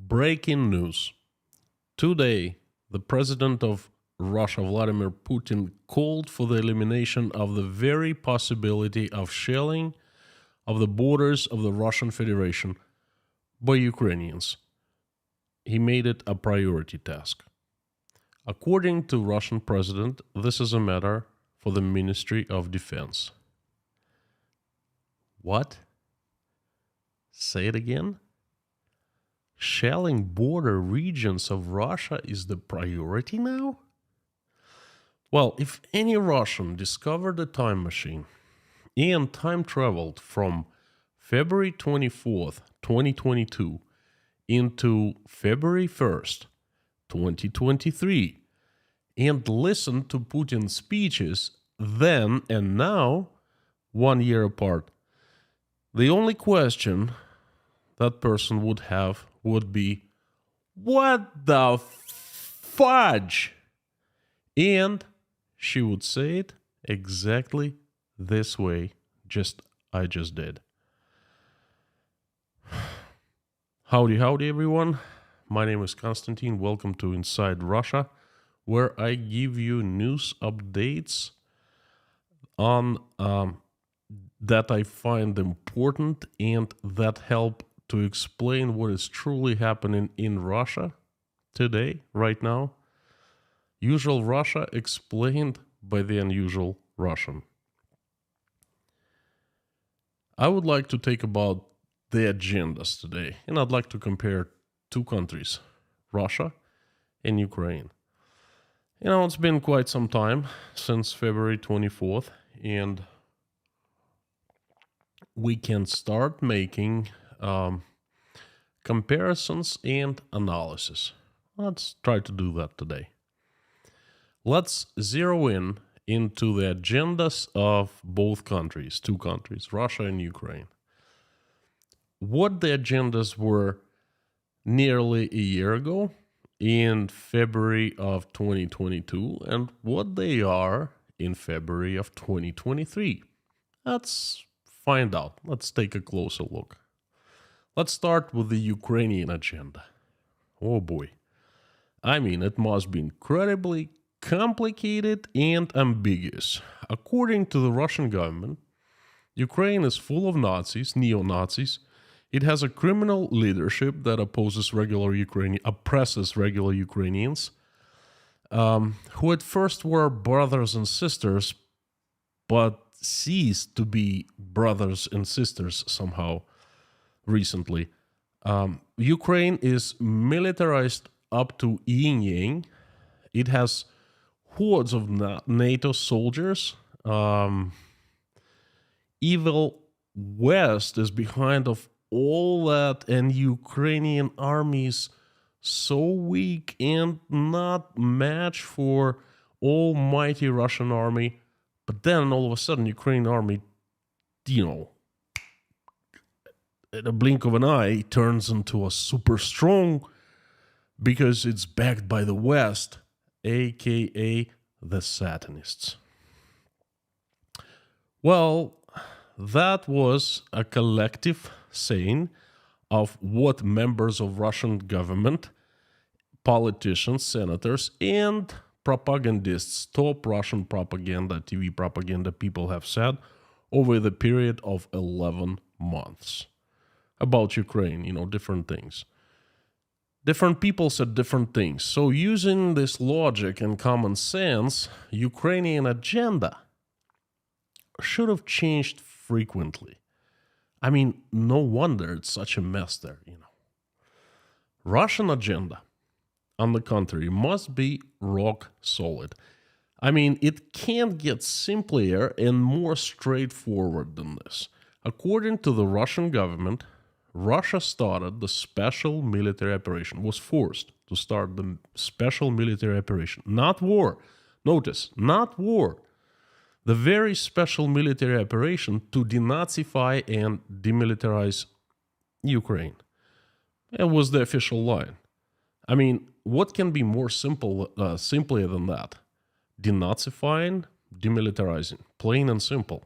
Breaking news. Today, the president of Russia, Vladimir Putin, called for the elimination of the very possibility of shelling of the borders of the Russian Federation by Ukrainians. He made it a priority task. According to Russian president, this is a matter for the Ministry of Defense. What? Say it again? Shelling border regions of Russia is the priority now? Well, if any Russian discovered a time machine and time traveled from February 24th, 2022 into February 1st, 2023 and listened to Putin's speeches then and now, 1 year apart, the only question that person would have would be, what the fudge? And she would say it exactly this way, I just did. Howdy, everyone. My name is Konstantin. Welcome to Inside Russia, where I give you news updates on that I find important and that help to explain what is truly happening in Russia today, right now. Usual Russia explained by the unusual Russian. I would like to take about the agendas today, and I'd like to compare two countries, Russia and Ukraine. You know, it's been quite some time since February 24th, and we can start making comparisons and analysis. Let's try to do that today. Let's zero in into the agendas of both countries, two countries, Russia and Ukraine. What the agendas were nearly a year ago in February of 2022 and what they are in February of 2023. Let's find out. Let's take a closer look. Let's start with the Ukrainian agenda. Oh boy. I mean, it must be incredibly complicated and ambiguous. According to the Russian government, Ukraine is full of Nazis, neo-Nazis. It has a criminal leadership that oppresses regular Ukrainians, who at first were brothers and sisters, but ceased to be brothers and sisters somehow recently. Ukraine is militarized up to yin-yang. It has hordes of NATO soldiers. Evil West is behind of all that, and Ukrainian army is so weak and not match for almighty Russian army. But then all of a sudden, Ukrainian army, at a blink of an eye, turns into a super strong because it's backed by the West, aka the Satanists. Well, that was a collective saying of what members of Russian government, politicians, senators, and propagandists, top Russian propaganda, TV propaganda people have said over the period of 11 months about Ukraine, different things. Different people said different things. So using this logic and common sense, Ukrainian agenda should have changed frequently. I mean, no wonder it's such a mess there, Russian agenda, on the contrary, must be rock solid. I mean, it can't get simpler and more straightforward than this. According to the Russian government, Russia started the special military operation, was forced to start the special military operation, not war. Notice, not war. The very special military operation to denazify and demilitarize Ukraine. It was the official line. I mean, what can be more simpler than that? Denazifying, demilitarizing, plain and simple.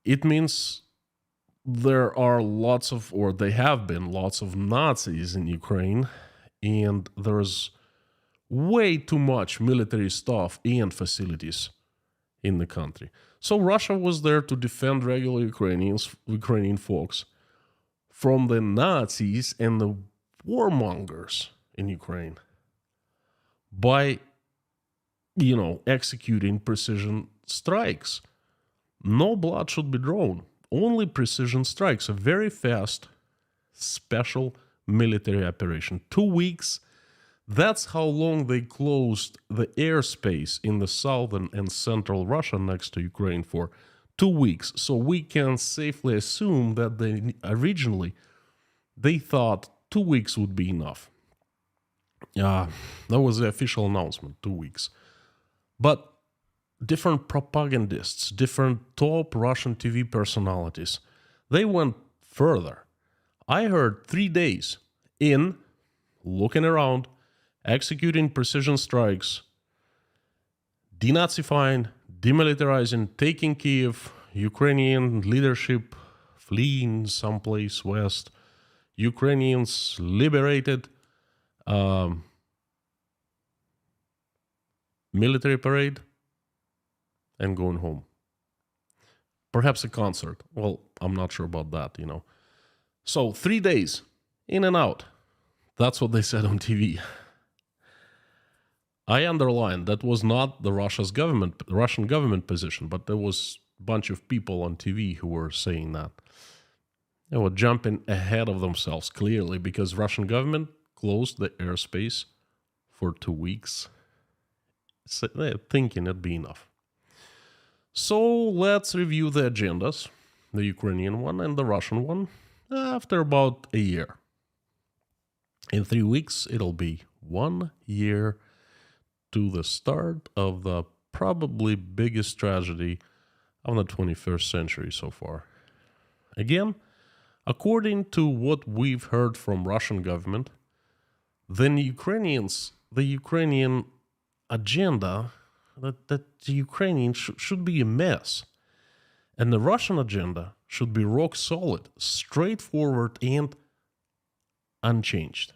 It means there are lots of, or they have been lots of Nazis in Ukraine, and there's way too much military stuff and facilities in the country. So Russia was there to defend regular Ukrainian folks from the Nazis and the warmongers in Ukraine by, executing precision strikes. No blood should be drawn, only precision strikes, a very fast, special military operation. 2 weeks. That's how long they closed the airspace in the southern and central Russia next to Ukraine for. 2 weeks. So we can safely assume that originally they thought 2 weeks would be enough. That was the official announcement, 2 weeks. But different propagandists, different top Russian TV personalities, they went further. I heard 3 days in, looking around, executing precision strikes, denazifying, demilitarizing, taking Kiev, Ukrainian leadership fleeing someplace west, Ukrainians liberated, military parade, and going home. Perhaps a concert. Well, I'm not sure about that, So 3 days, in and out. That's what they said on TV. I underline that was not the Russian government position, but there was a bunch of people on TV who were saying that. They were jumping ahead of themselves, clearly, because Russian government closed the airspace for 2 weeks. So they're thinking it'd be enough. So let's review the agendas, the Ukrainian one and the Russian one, after about a year. In 3 weeks, it'll be 1 year to the start of the probably biggest tragedy of the 21st century so far. Again, according to what we've heard from Russian government, the Ukrainian agenda, that the Ukrainian should be a mess. And the Russian agenda should be rock solid, straightforward, and unchanged.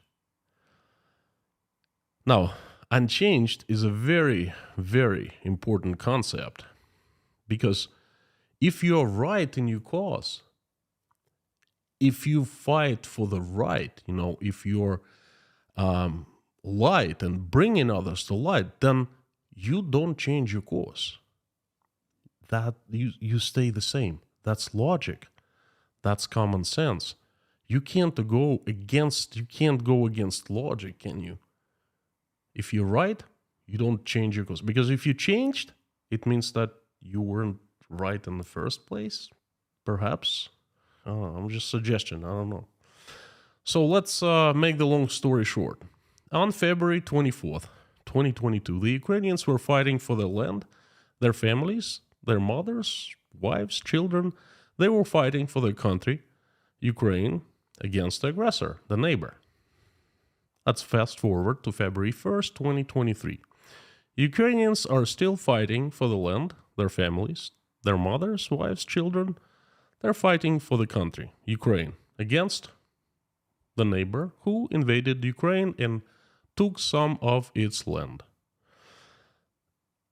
Now, unchanged is a very, very important concept, because if you're right in your cause, if you fight for the right, if you're light and bringing others to light, then you don't change your course. That you stay the same. That's logic. That's common sense. You can't go against logic, can you? If you're right, you don't change your course. Because if you changed, it means that you weren't right in the first place, perhaps. I'm just suggesting. I don't know. So let's make the long story short. On February 24th, 2022, the Ukrainians were fighting for their land, their families, their mothers, wives, children. They were fighting for their country, Ukraine, against the aggressor, the neighbor. Let's fast forward to February 1st, 2023. Ukrainians are still fighting for the land, their families, their mothers, wives, children. They're fighting for the country, Ukraine, against the neighbor who invaded Ukraine and took some of its land.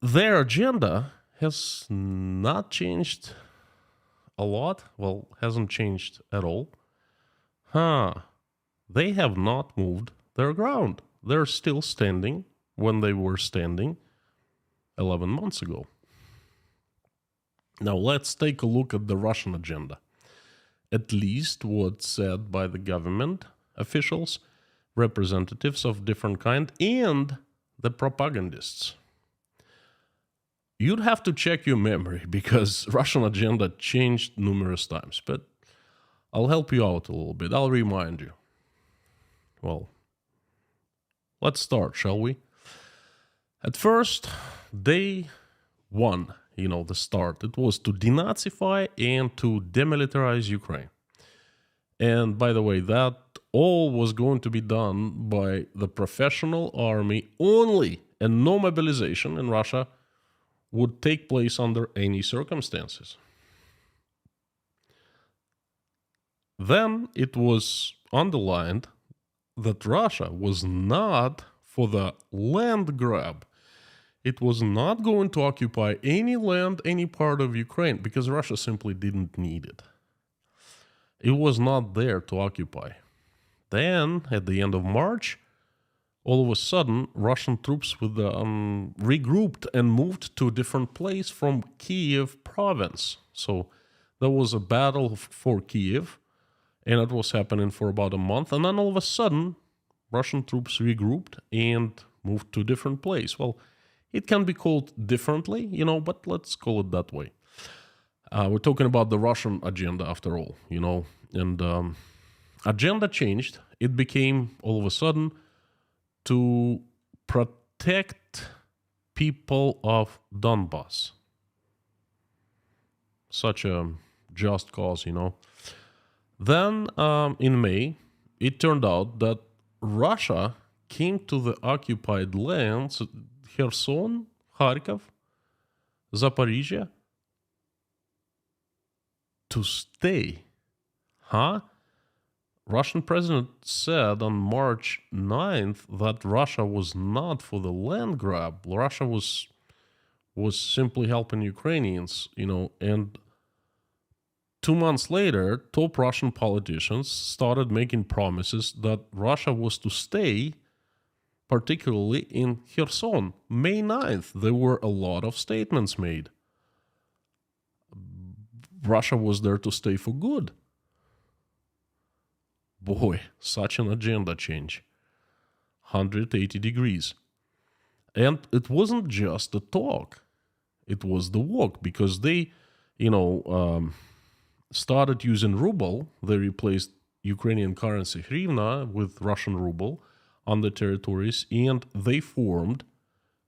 Their agenda has not changed a lot. Well, hasn't changed at all. They have not moved their ground. They're still standing when they were standing 11 months ago. Now let's take a look at the Russian agenda. At least what's said by the government officials, representatives of different kind, and the propagandists. You'd have to check your memory because Russian agenda changed numerous times, but I'll help you out a little bit. I'll remind you. Well, let's start, shall we? At first, day one, the start, it was to denazify and to demilitarize Ukraine. And by the way, that all was going to be done by the professional army only, and no mobilization in Russia would take place under any circumstances. Then it was underlined that Russia was not for the land grab. It was not going to occupy any land, any part of Ukraine, because Russia simply didn't need it. It was not there to occupy. Then, at the end of March, all of a sudden, Russian troops regrouped and moved to a different place from Kiev province. So there was a battle for Kiev, and it was happening for about a month. And then all of a sudden, Russian troops regrouped and moved to a different place. Well, it can be called differently, but let's call it that way. We're talking about the Russian agenda after all, and agenda changed. It became all of a sudden to protect people of Donbass. Such a just cause, Then in May, it turned out that Russia came to the occupied lands, Kherson, Kharkov, Zaporizhia, to stay. Russian president said on March 9th that Russia was not for the land grab. Russia was simply helping Ukrainians, and 2 months later, top Russian politicians started making promises that Russia was to stay, particularly in Kherson. May 9th, there were a lot of statements made. Russia was there to stay for good. Boy, such an agenda change. 180 degrees. And it wasn't just a talk. It was the walk, because they, started using ruble. They replaced Ukrainian currency hryvnia with Russian ruble on the territories, and they formed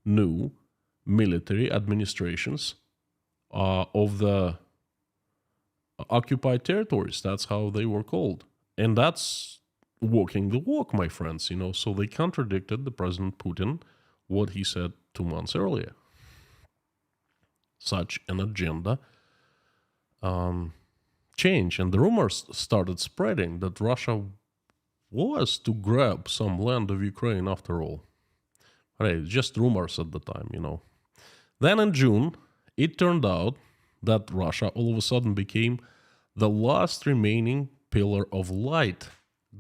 new military administrations of the occupied territories. That's how they were called. And that's walking the walk, my friends, So they contradicted the President Putin, what he said 2 months earlier. Such an agenda change. And the rumors started spreading that Russia was to grab some land of Ukraine after all. Right, just rumors at the time, Then in June, it turned out that Russia all of a sudden became the last remaining pillar of light,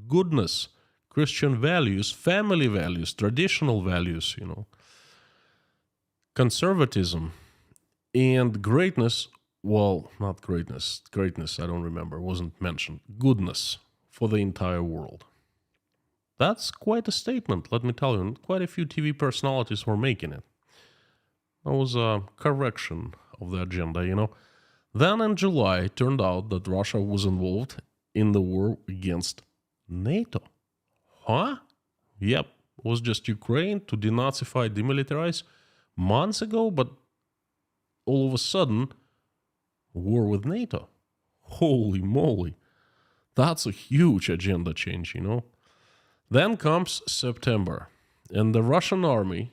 goodness, Christian values, family values, traditional values, conservatism, and greatness. Well, not greatness. Greatness, I don't remember, wasn't mentioned. Goodness for the entire world. That's quite a statement, let me tell you. And quite a few TV personalities were making it. That was a correction of the agenda, Then in July, it turned out that Russia was involved in the war against NATO. Yep, it was just Ukraine to denazify, demilitarize months ago, but all of a sudden, war with NATO. Holy moly. That's a huge agenda change, Then comes September, and the Russian army,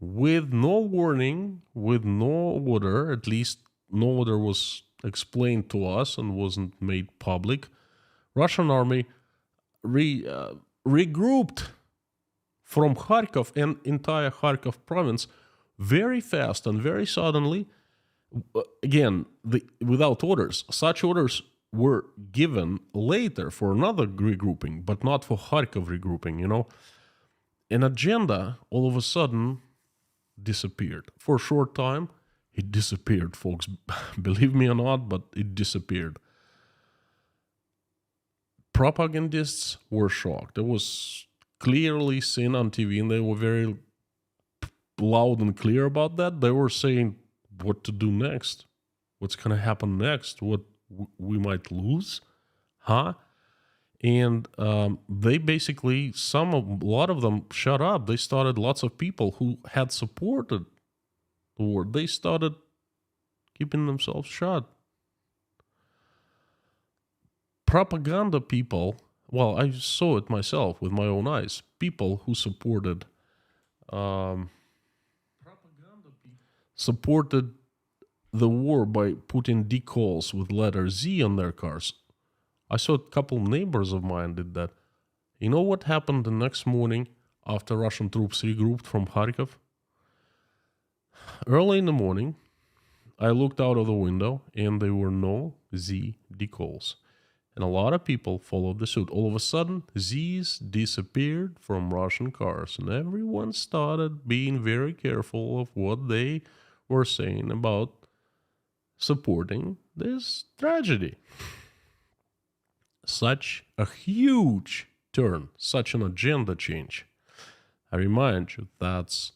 with no warning, with no order, at least no order was explained to us and wasn't made public, Russian army regrouped from Kharkov and entire Kharkov province very fast and very suddenly. Again, without orders. Such orders were given later for another regrouping, but not for Kharkov regrouping, An agenda all of a sudden disappeared. For a short time, it disappeared, folks. Believe me or not, but it disappeared. Propagandists were shocked. It was clearly seen on TV, and they were very loud and clear about that. They were saying what to do next, what's going to happen next, what we might lose, And they basically, a lot of them shut up. They started, lots of people who had supported the war, they started keeping themselves shut. Propaganda people, well, I saw it myself with my own eyes. People who supported the war by putting decals with letter Z on their cars. I saw a couple neighbors of mine did that. You know what happened the next morning after Russian troops regrouped from Kharkiv? Early in the morning, I looked out of the window and there were no Z decals. And a lot of people followed the suit. All of a sudden, Z's disappeared from Russian cars, and everyone started being very careful of what they were saying about supporting this tragedy. Such a huge turn, such an agenda change. I remind you, that's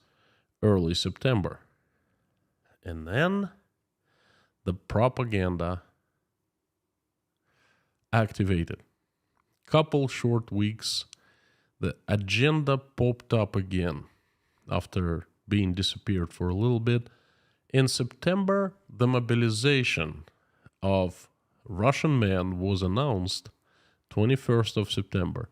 early September. And then the propaganda activated. Couple short weeks, the agenda popped up again after being disappeared for a little bit. In September, the mobilization of Russian men was announced 21st of September.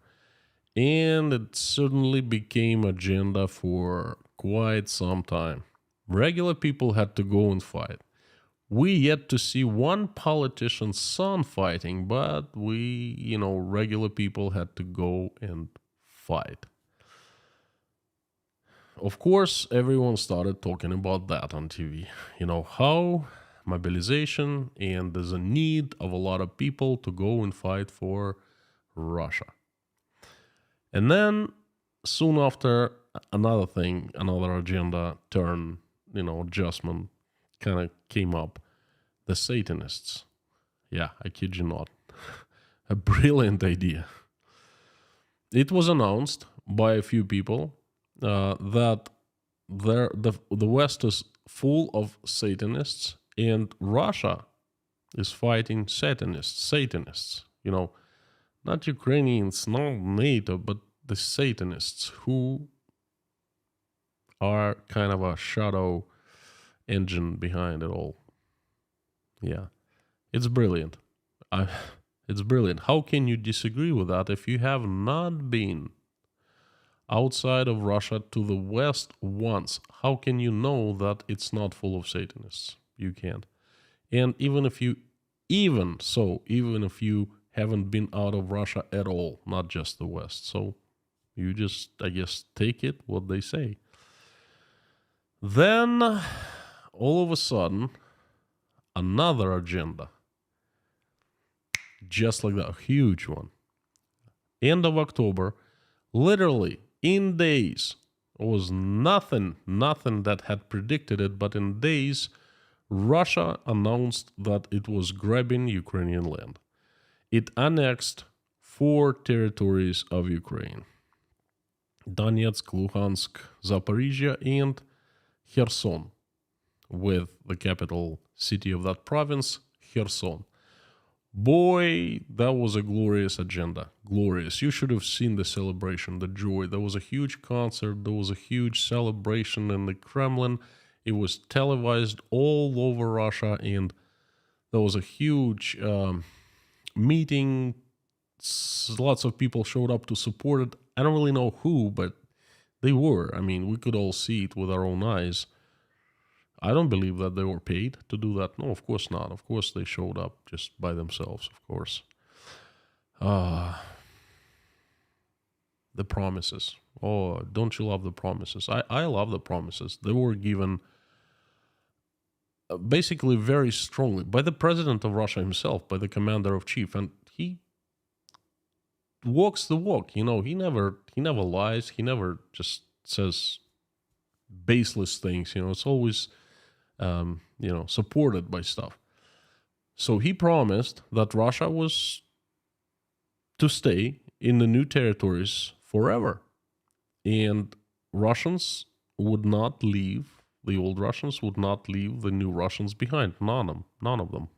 And it suddenly became agenda for quite some time. Regular people had to go and fight. We yet to see one politician's son fighting, but we, regular people had to go and fight. Of course, everyone started talking about that on TV. How mobilization and there's a need of a lot of people to go and fight for Russia. And then soon after, another agenda turn, adjustment kind of came up. The Satanists. Yeah, I kid you not. A brilliant idea. It was announced by a few people that the West is full of Satanists and Russia is fighting Satanists. Not Ukrainians, not NATO, but the Satanists who are kind of a shadow engine behind it all. Yeah, it's brilliant. It's brilliant. How can you disagree with that if you have not been outside of Russia to the West once? How can you know that it's not full of Satanists? You can't. And even if you haven't been out of Russia at all, not just the West. So you just, I guess, take it what they say. Then all of a sudden, another agenda. Just like that, a huge one. End of October, literally in days, it was nothing that had predicted it, but in days, Russia announced that it was grabbing Ukrainian land. It annexed 4 territories of Ukraine: Donetsk, Luhansk, Zaporizhia, and Kherson, with the capital city of that province, Kherson. Boy, that was a glorious agenda. Glorious. You should have seen the celebration, the joy. There was a huge concert. There was a huge celebration in the Kremlin. It was televised all over Russia, and there was a huge meeting. Lots of people showed up to support it. I don't really know who, but they were. I mean, we could all see it with our own eyes. I don't believe that they were paid to do that. No, of course not. Of course they showed up just by themselves, of course. The promises. Oh, don't you love the promises? I love the promises. They were given basically very strongly by the president of Russia himself, by the commander of chief, and he walks the walk. He never lies. He never just says baseless things. It's always supported by stuff. So he promised that Russia was to stay in the new territories forever, and Russians would not leave. The old Russians would not leave the new Russians behind. None of them.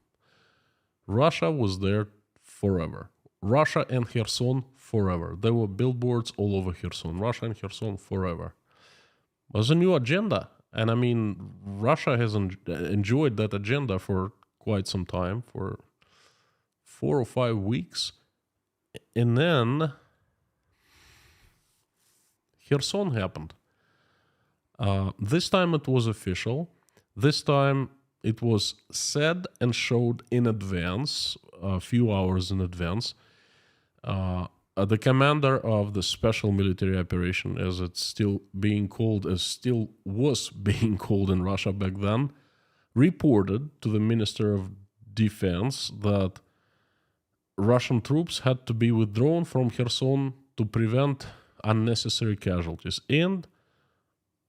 Russia was there forever. Russia and Kherson forever. There were billboards all over Kherson. Russia and Kherson forever. It was a new agenda. And I mean, Russia has enjoyed that agenda for quite some time, for 4 or 5 weeks. And then Kherson happened. This time it was official. This time It was said and showed in advance, a few hours in advance. The commander of the special military operation, as it's still being called, as still was being called in Russia back then, reported to the Minister of Defense that Russian troops had to be withdrawn from Kherson to prevent unnecessary casualties. And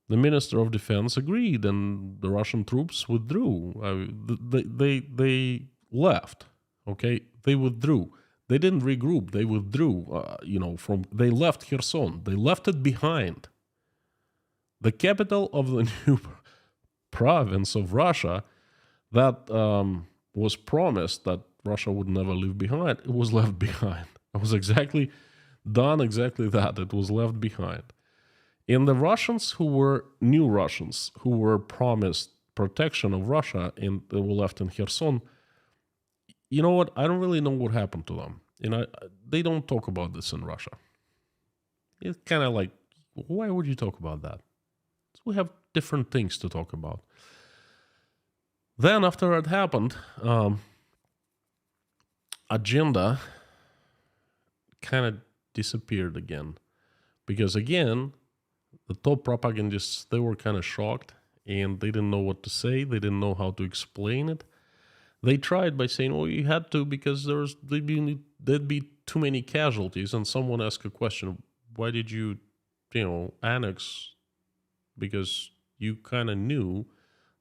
the Minister of Defense agreed, and the Russian troops withdrew. They left. Okay, they withdrew. They didn't regroup. They withdrew. They left Kherson. They left it behind. The capital of the new province of Russia that was promised that Russia would never leave behind. It was left behind. It was exactly that. It was left behind. And the Russians new Russians who were promised protection of Russia and they were left in Kherson, you know what? I don't really know what happened to them. They don't talk about this in Russia. It's kind of like, why would you talk about that? We have different things to talk about. Then after it happened, agenda kind of disappeared again. Because again, the top propagandists, they were kind of shocked and they didn't know what to say. They didn't know how to explain it. They tried by saying, "Oh, you had to because there'd be too many casualties." And someone asked a question: "Why did you, annex?" Because you kind of knew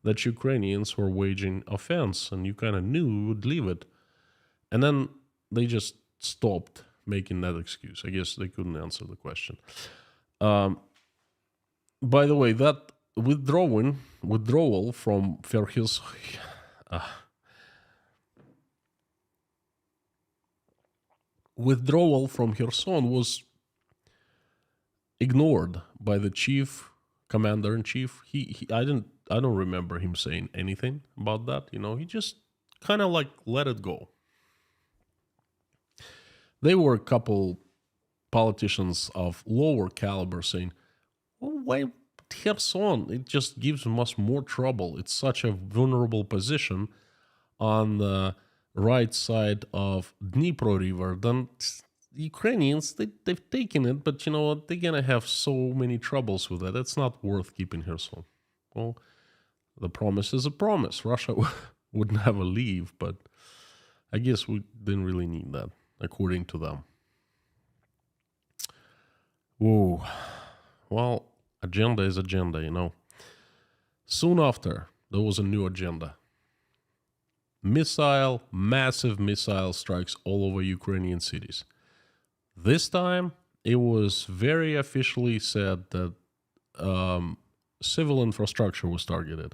that Ukrainians were waging offense, and you kind of knew you would leave it. And then they just stopped making that excuse. I guess they couldn't answer the question. By the way, that withdrawal from withdrawal from Kherson was ignored by the commander-in-chief. I don't remember him saying anything about that. He just kind of like let it go. There were a couple politicians of lower caliber saying, "Well, why Kherson? It just gives us more trouble. It's such a vulnerable position on the right side of Dnipro River. Then Ukrainians, they've taken it, but you know what? They're going to have so many troubles with it. It's not worth keeping Kherson." Well, the promise is a promise. Russia would never leave, but I guess we didn't really need that, according to them. Whoa. Well, agenda is agenda, Soon after, there was a new agenda. Massive missile strikes all over Ukrainian cities. This time, it was very officially said that civil infrastructure was targeted.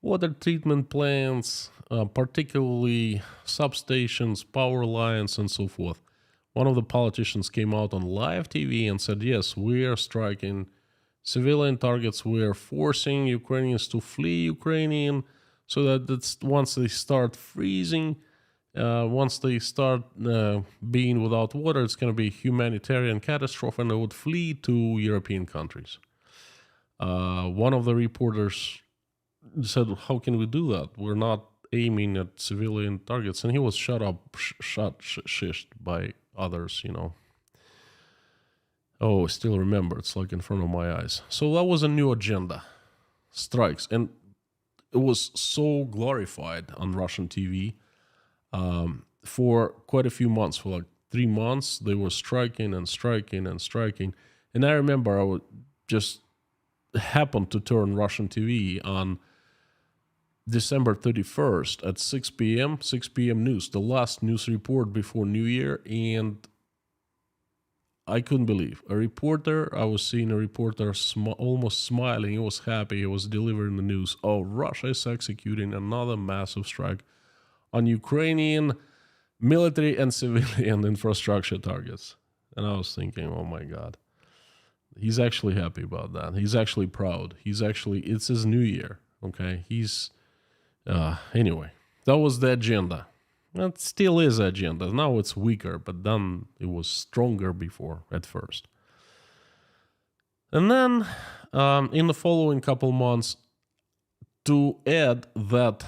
Water treatment plants, particularly substations, power lines, and so forth. One of the politicians came out on live TV and said, "Yes, we are striking civilian targets. We are forcing Ukrainians to flee Ukrainian, so that once they start freezing, once they start being without water, it's going to be a humanitarian catastrophe, and they would flee to European countries." One of the reporters said, "How can we do that? We're not aiming at civilian targets." And he was shished by others, Oh, I still remember. It's like in front of my eyes. So that was a new agenda. Strikes. And it was so glorified on Russian TV for quite a few months. For like 3 months, they were striking and striking and striking. And I remember I would just happen to turn Russian TV on December 31st at 6 p.m. news, the last news report before New Year, and I couldn't believe. I was seeing a reporter almost smiling. He was happy. He was delivering the news. Oh, Russia is executing another massive strike on Ukrainian military and civilian infrastructure targets. And I was thinking, oh my God. He's actually happy about that. He's actually proud. It's his new year. Okay. Anyway, that was the agenda. It still is agenda. Now it's weaker, but then it was stronger before at first. And then in the following couple months, to add that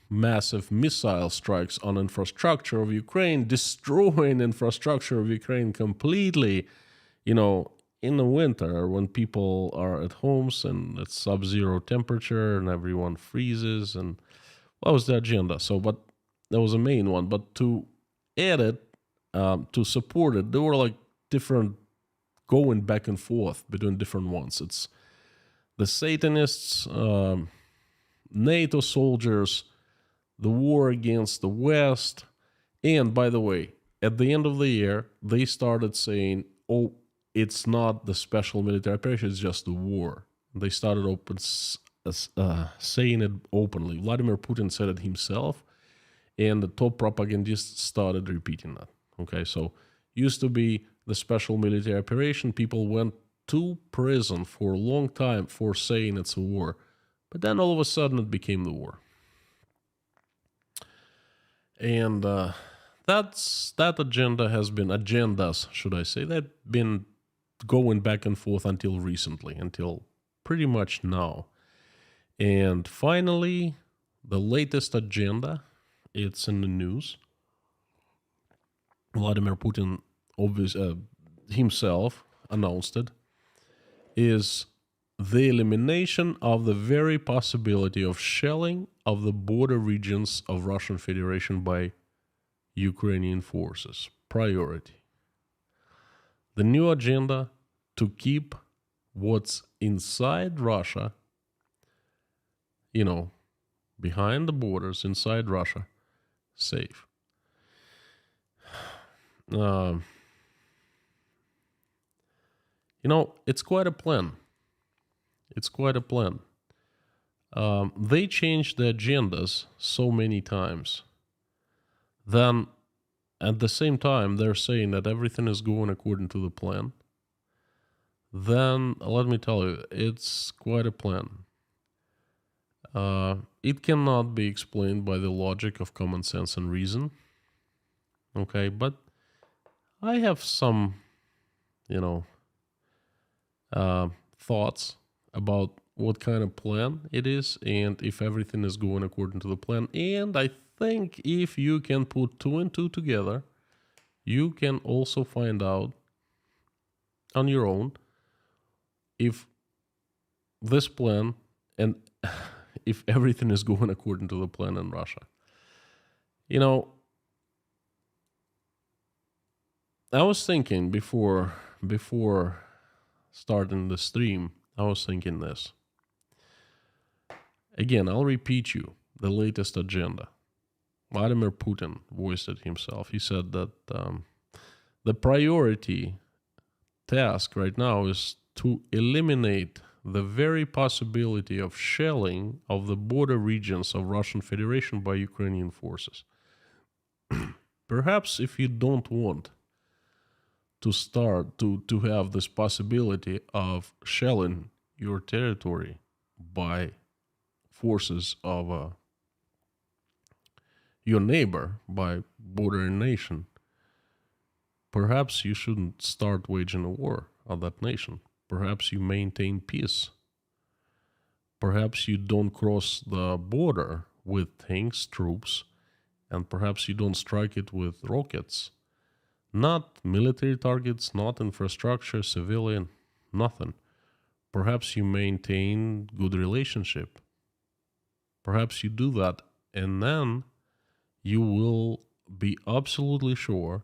massive missile strikes on infrastructure of Ukraine, destroying infrastructure of Ukraine completely, in the winter when people are at homes and it's sub-zero temperature and everyone freezes, and what was the agenda? So, but that was a main one. But to add it, to support it, there were like different going back and forth between different ones. It's the Satanists, NATO soldiers, the war against the West. And by the way, at the end of the year, they started saying, oh, it's not the special military operation, it's just the war. They started saying it openly. Vladimir Putin said it himself, and the top propagandists started repeating that. Okay, so used to be the special military operation. People went to prison for a long time for saying it's a war. But then all of a sudden it became the war. And that agenda has been, agendas, should I say, that been going back and forth until recently, until pretty much now. And finally, the latest agenda, it's in the news. Vladimir Putin himself announced it, is the elimination of the very possibility of shelling of the border regions of Russian Federation by Ukrainian forces. Priority. The new agenda to keep what's inside Russia, behind the borders, inside Russia, safe. It's quite a plan. It's quite a plan. They changed the agendas so many times. Then, at the same time, they're saying that everything is going according to the plan. Then, let me tell you, it's quite a plan. It cannot be explained by the logic of common sense and reason. Okay, but I have some, thoughts about what kind of plan it is and if everything is going according to the plan. And I think if you can put 2 and 2 together, you can also find out on your own if this plan and if everything is going according to the plan in Russia. I was thinking before starting the stream, I was thinking this. Again, I'll repeat you the latest agenda. Vladimir Putin voiced it himself. He said that the priority task right now is to eliminate the very possibility of shelling of the border regions of Russian Federation by Ukrainian forces. Perhaps if you don't want to start to have this possibility of shelling your territory by forces of your neighbor, by bordering nation, perhaps you shouldn't start waging a war on that nation. Perhaps you maintain peace. Perhaps you don't cross the border with tanks, troops, and perhaps you don't strike it with rockets. Not military targets, not infrastructure, civilian, nothing. Perhaps you maintain good relationship. Perhaps you do that, and then you will be absolutely sure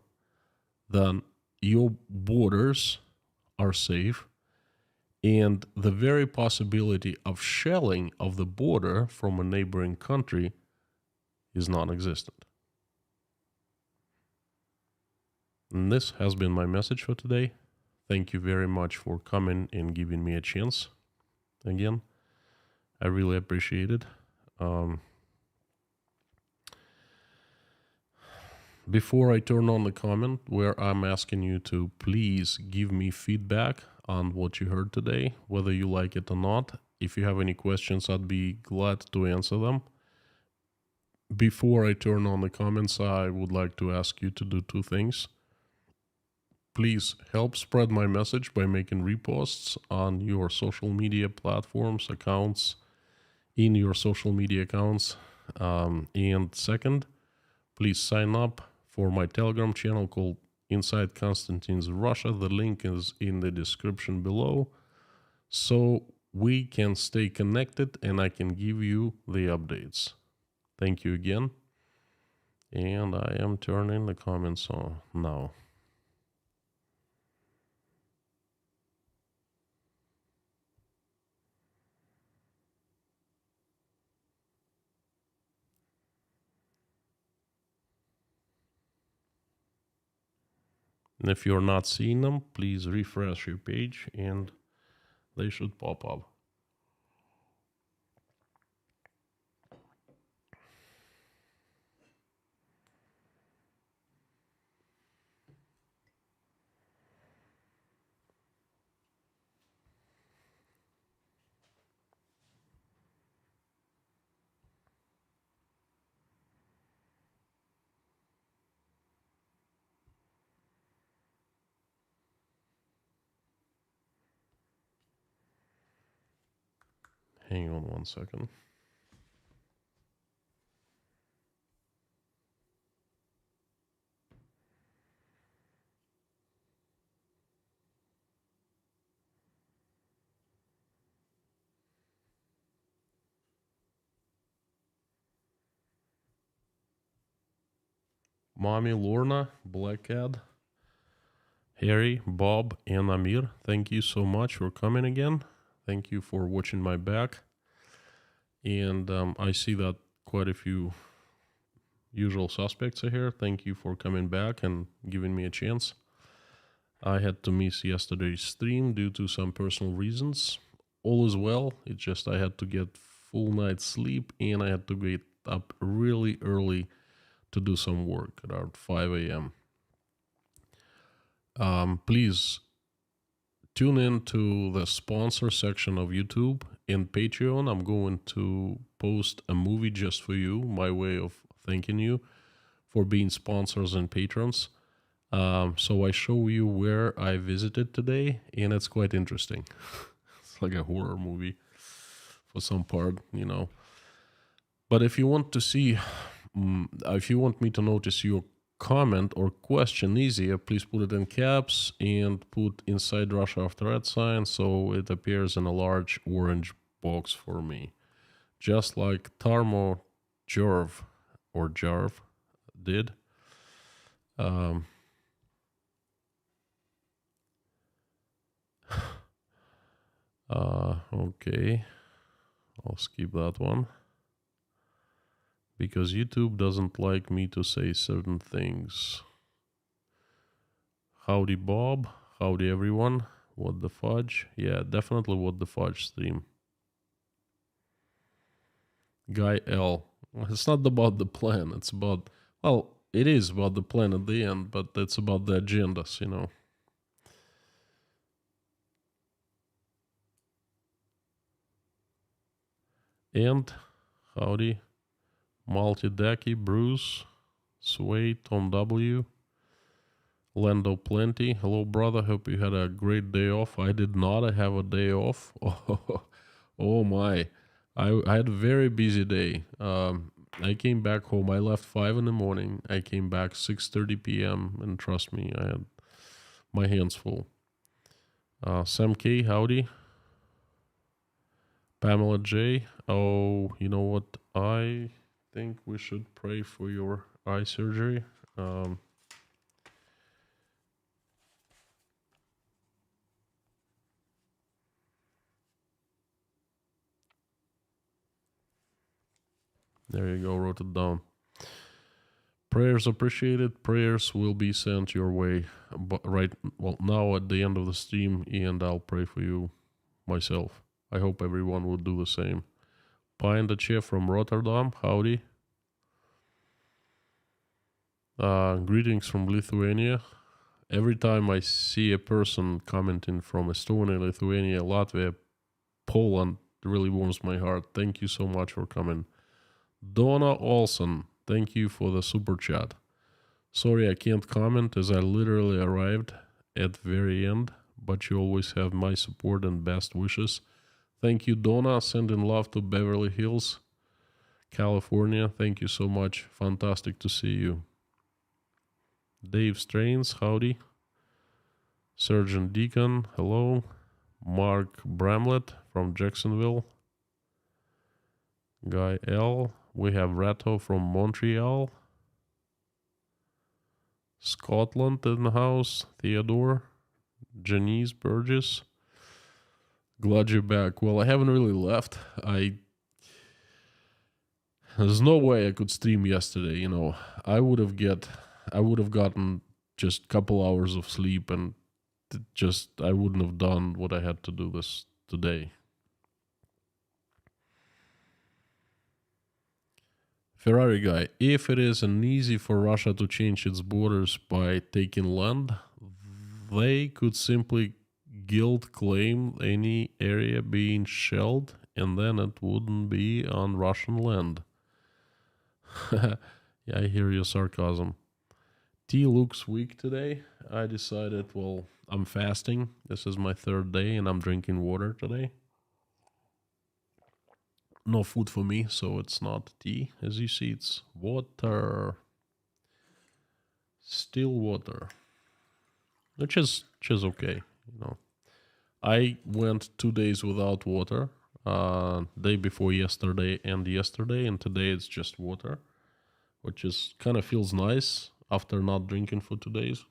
that your borders are safe, and the very possibility of shelling of the border from a neighboring country is non-existent. And this has been my message for today. Thank you very much for coming and giving me a chance. Again, I really appreciate it. Before I turn on the comment where I'm asking you to please give me feedback on what you heard today, whether you like it or not. If you have any questions, I'd be glad to answer them. Before I turn on the comments, I would like to ask you to do 2 things. Please help spread my message by making reposts on your social media platforms, accounts, in your social media accounts. And second, please sign up for my Telegram channel called Inside Konstantin's Russia. The link is in the description below. So we can stay connected and I can give you the updates. Thank you again. And I am turning the comments on now. And if you're not seeing them, please refresh your page and they should pop up. Hang on 1 second. Mommy, Lorna, Black Cat, Harry, Bob, and Amir, thank you so much for coming again. Thank you for watching my back. And I see that quite a few usual suspects are here. Thank you for coming back and giving me a chance. I had to miss yesterday's stream due to some personal reasons. All is well. It's just I had to get full night's sleep and I had to get up really early to do some work around 5 a.m. Please tune in to the sponsor section of YouTube and Patreon. I'm going to post a movie just for you, my way of thanking you for being sponsors and patrons. So I show you where I visited today, and it's quite interesting. It's like a horror movie for some part, you know. But if you want to see, if you want me to notice your comment or question easier, please put it in caps and put Inside Russia after @ so it appears in a large orange box for me. Just like Tarmo Jarv or Jarv did. Okay, I'll skip that one. Because YouTube doesn't like me to say certain things. Howdy Bob, howdy everyone, what the fudge? Yeah, definitely what the fudge stream. Guy L. It's not about the plan, it's about, well, it is about the plan at the end, but it's about the agendas, you know. And howdy. Multi-Decky, Bruce, Sway, Tom W, Lando Plenty. Hello, brother. Hope you had a great day off. I did not have a day off. Oh my. I had a very busy day. I came back home. I left 5 in the morning. I came back 6:30 p.m. And trust me, I had my hands full. Sam K, howdy. Pamela J. Oh, you know what? I think we should pray for your eye surgery. There you go, wrote it down. Prayers appreciated. Prayers will be sent your way now at the end of the stream, and I'll pray for you myself. I hope everyone will do the same. Pine the Chef from Rotterdam, howdy. Greetings from Lithuania. Every time I see a person commenting from Estonia, Lithuania, Latvia, Poland, it really warms my heart. Thank you so much for coming. Donna Olson, thank you for the super chat. Sorry I can't comment as I literally arrived at the very end, but you always have my support and best wishes. Thank you, Donna. Sending love to Beverly Hills, California. Thank you so much. Fantastic to see you. Dave Strains, howdy. Surgeon Deacon, hello. Mark Bramlett from Jacksonville. Guy L. We have Rato from Montreal. Scotland in the house. Theodore. Janice Burgess. Glad you're back. Well, I haven't really left. There's no way I could stream yesterday, you know. I would have gotten just a couple hours of sleep and I wouldn't have done what I had to do this today. Ferrari guy, if it isn't easy for Russia to change its borders by taking land, they could simply guilt claim any area being shelled and then it wouldn't be on Russian land. Yeah, I hear your sarcasm. Tea looks weak today. I decided, well, I'm fasting. This is my third day and I'm drinking water today. No food for me, so it's not tea. As you see, it's water. Still water. Which is okay, you know. I went 2 days without water. Day before yesterday, and today it's just water. Which is kind of feels nice after not drinking for 2 days.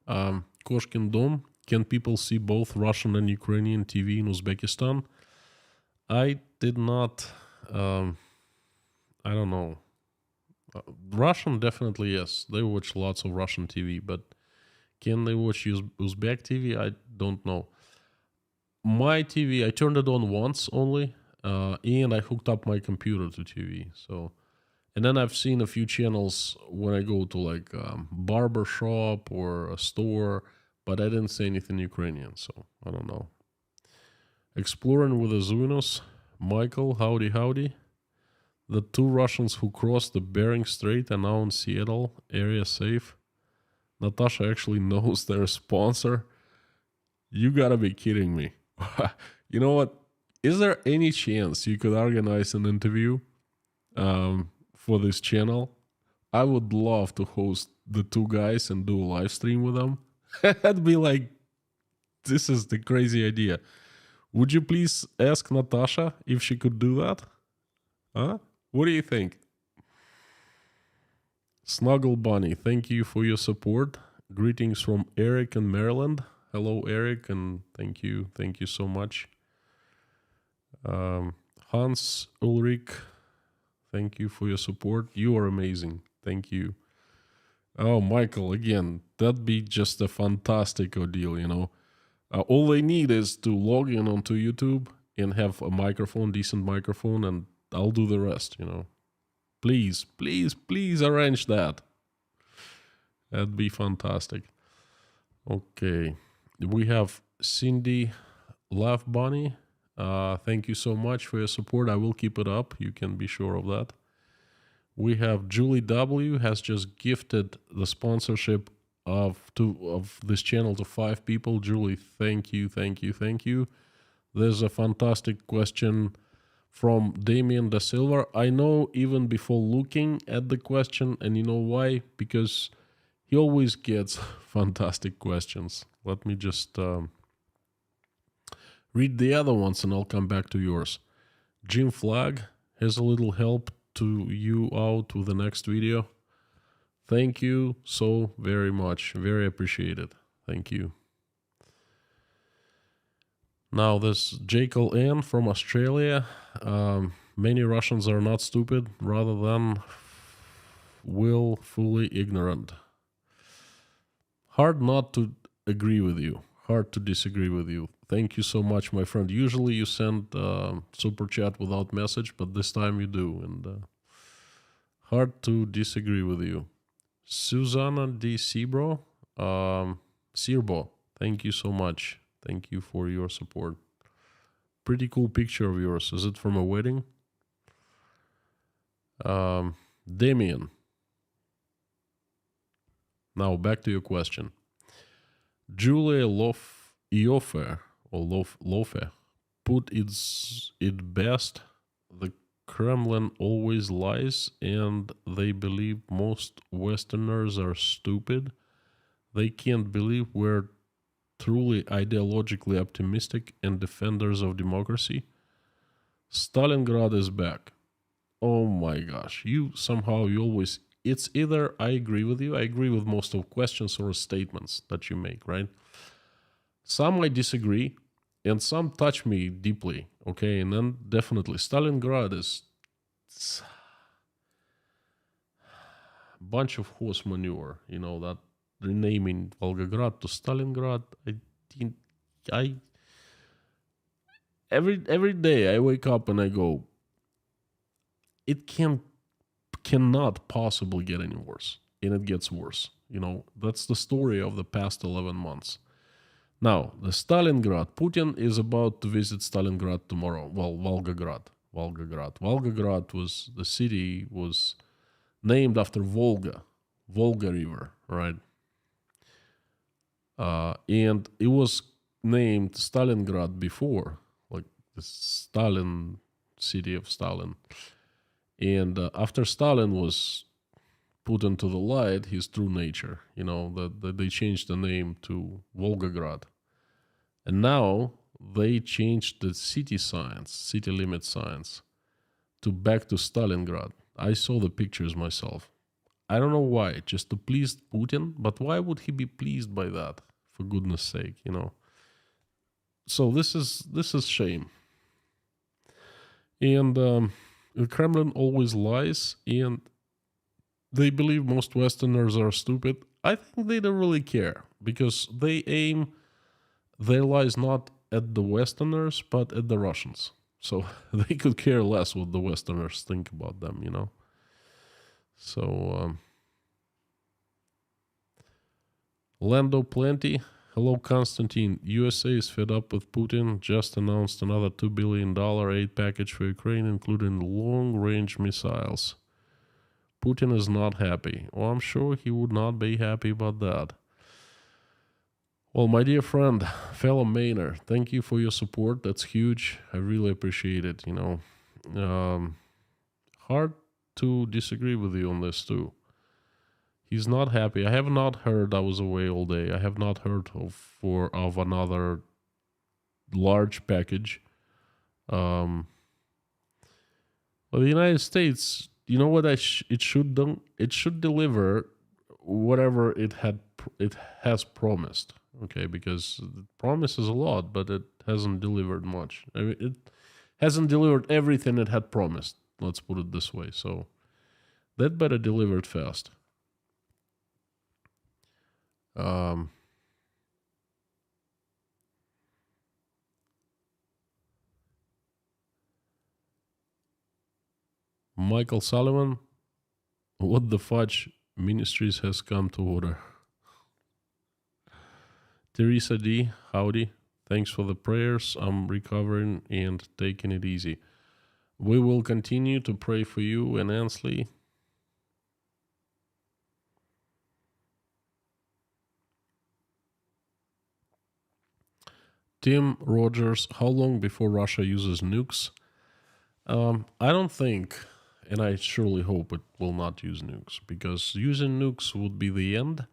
Koshkin Dom. Can people see both Russian and Ukrainian TV in Uzbekistan? I did not, I don't know. Russian, definitely, yes. They watch lots of Russian TV, but can they watch Uzbek TV? I don't know. My TV, I turned it on once only, and I hooked up my computer to TV. So, and then I've seen a few channels when I go to like barber shop or a store, but I didn't say anything Ukrainian, so I don't know. Exploring with Azuinos, Michael, howdy. The 2 Russians who crossed the Bering Strait are now in Seattle, area safe. Natasha actually knows their sponsor. You gotta be kidding me. You know what? Is there any chance you could organize an interview for this channel? I would love to host the 2 guys and do a live stream with them. I'd be like, this is the crazy idea. Would you please ask Natasha if she could do that? Huh? What do you think? Snuggle Bunny, thank you for your support. Greetings from Eric in Maryland. Hello, Eric, and thank you so much. Hans Ulrich, thank you for your support. You are amazing. Thank you. Oh, Michael, again, that'd be just a fantastic ordeal, you know. All they need is to log in onto YouTube and have a microphone, decent microphone, and I'll do the rest, you know. Please arrange that. That'd be fantastic. Okay. We have Cindy Laugh Bunny. Thank you so much for your support. I will keep it up. You can be sure of that. We have Julie W. has just gifted the sponsorship of this channel to 5 people. Julie, thank you. There's a fantastic question from Damien Da Silva. I know even before looking at the question, and you know why? Because he always gets fantastic questions. Let me just read the other ones and I'll come back to yours. Jim Flag has a little help to you out with the next video. Thank you so very much. Very appreciated. Thank you. Now, this Jekyll N from Australia. Many Russians are not stupid, rather than willfully ignorant. Hard not to agree with you. Hard to disagree with you. Thank you so much, my friend. Usually you send super chat without message, but this time you do. And hard to disagree with you. Susanna D. Sebro. Sirbo, thank you so much. Thank you for your support. Pretty cool picture of yours. Is it from a wedding? Damien. Now back to your question. Julia Iofe or Lofe, put it best. The Kremlin always lies, and they believe most Westerners are stupid. They can't believe we're truly ideologically optimistic and defenders of democracy. Stalingrad is back. Oh my gosh. You always, it's either I agree with you, I agree with most of questions or statements that you make, right? Some I disagree, and some touch me deeply, okay? And then definitely Stalingrad is a bunch of horse manure, that renaming Volgograd to Stalingrad. I every day I wake up and I go, it cannot possibly get any worse, and it gets worse. That's the story of the past 11 months. Now, the Stalingrad, Putin is about to visit Stalingrad tomorrow. Well, Volgograd was the city was named after Volga River, right? And it was named Stalingrad before, like the Stalin city of Stalin. And after Stalin was put into the light, his true nature, that they changed the name to Volgograd. And now they changed the city limit signs, to back to Stalingrad. I saw the pictures myself. I don't know why, just to please Putin, but why would he be pleased by that? For goodness sake, So this is shame. And the Kremlin always lies, and they believe most Westerners are stupid. I think they don't really care, because they aim their lies not at the Westerners, but at the Russians. So they could care less what the Westerners think about them, So, Lando Plenty. Hello, Konstantin. USA is fed up with Putin. Just announced another $2 billion aid package for Ukraine, including long-range missiles. Putin is not happy. Well, I'm sure he would not be happy about that. Well, my dear friend, fellow Mainer, thank you for your support. That's huge. I really appreciate it, Hard to disagree with you on this, too. He's not happy. I have not heard, I was away all day. I have not heard of another large package. Well, the United States, you know what it should do? It should deliver whatever it has promised. Okay, because it promises a lot, but it hasn't delivered much. I mean, it hasn't delivered everything it had promised. Let's put it this way. So that better deliver it fast. Michael Sullivan, what the fudge? Ministries has come to order. Teresa D, howdy. Thanks for the prayers. I'm recovering and taking it easy. We will continue to pray for you and Ansley. Tim Rogers, how long before Russia uses nukes? I don't think, and I surely hope it will not use nukes, because using nukes would be the end.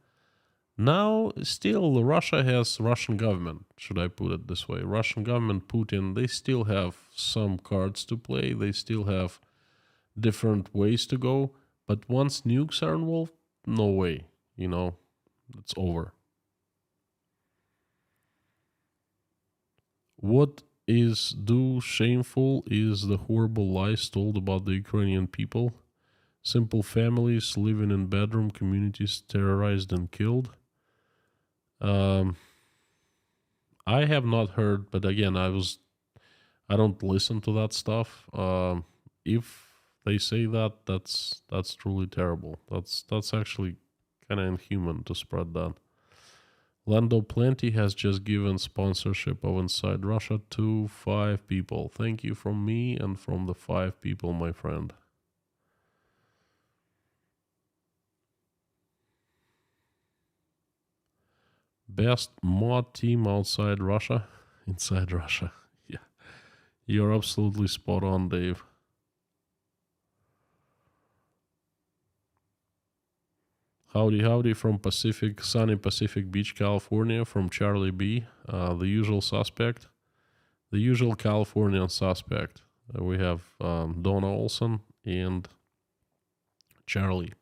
Now, still, Russia has Russian government, should I put it this way. Russian government, Putin, they still have some cards to play. They still have different ways to go. But once nukes are involved, no way, it's over. What is shameful is the horrible lies told about the Ukrainian people. Simple families living in bedroom communities terrorized and killed. I have not heard, but again, I don't listen to that stuff. If they say that, that's truly terrible. That's actually kind of inhuman to spread that. Lando Plenty has just given sponsorship of Inside Russia to 5 people. Thank you from me and from the 5 people, my friend. Best mod team outside Russia. inside Russia. Yeah, you're absolutely spot on, Dave. Howdy, howdy from sunny Pacific Beach, California, from Charlie B, the usual suspect, the usual Californian suspect. We have Donna Olson and Charlie.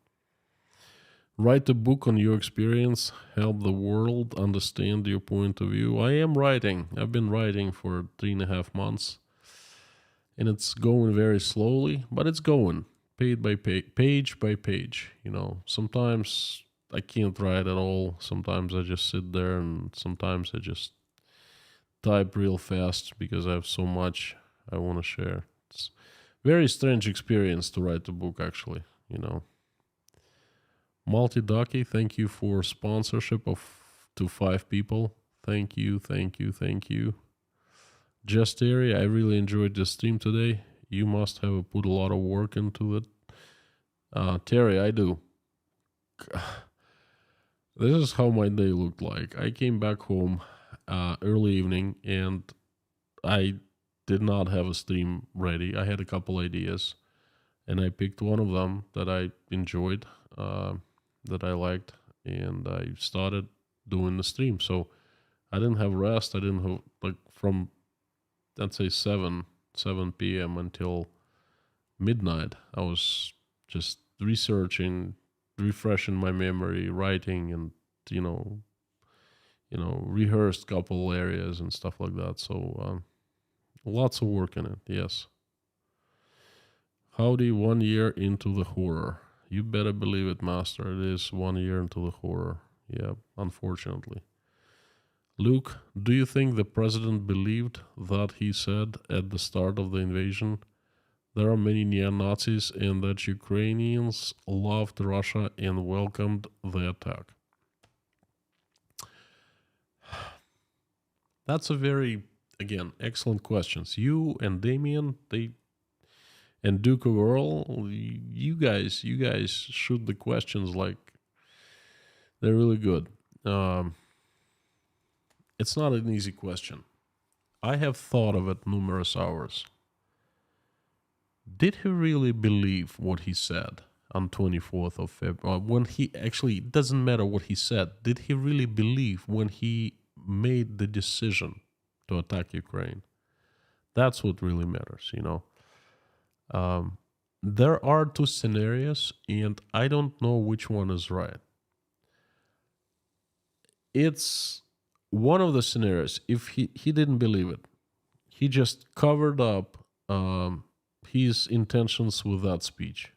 Write a book on your experience, help the world understand your point of view. I am writing. I've been writing for 3.5 months, and it's going very slowly, but it's going page by page. Sometimes I can't write at all. Sometimes I just sit there, and sometimes I just type real fast because I have so much I want to share. It's a very strange experience to write a book, actually. Multi Ducky, thank you for sponsorship to 5 people. Thank you, thank you, thank you. Just Terry, I really enjoyed the stream today. You must have put a lot of work into it. Terry, I do. This is how my day looked like. I came back home early evening, and I did not have a stream ready. I had a couple ideas, and I picked one of them that I enjoyed, that I liked, and I started doing the stream. So I didn't have rest. I didn't have, from, let's say, 7 p.m. until midnight. I was just researching, refreshing my memory, writing, and rehearsed couple areas and stuff like that. So lots of work in it. Yes. Howdy, 1 year into the horror. You better believe it, Master. It is 1 year into the horror. Yeah, unfortunately. Luke, do you think the president believed that he said at the start of the invasion? There are many neo-Nazis and that Ukrainians loved Russia and welcomed the attack. That's a very, again, excellent questions. You and Damien, and Duke of Earl, you guys shoot the questions like they're really good. It's not an easy question. I have thought of it numerous hours. Did he really believe what he said on 24th of February? When he actually, it doesn't matter what he said. Did he really believe when he made the decision to attack Ukraine? That's what really matters, There are 2 scenarios, and I don't know which one is right. It's one of the scenarios. If he didn't believe it, he just covered up his intentions with that speech.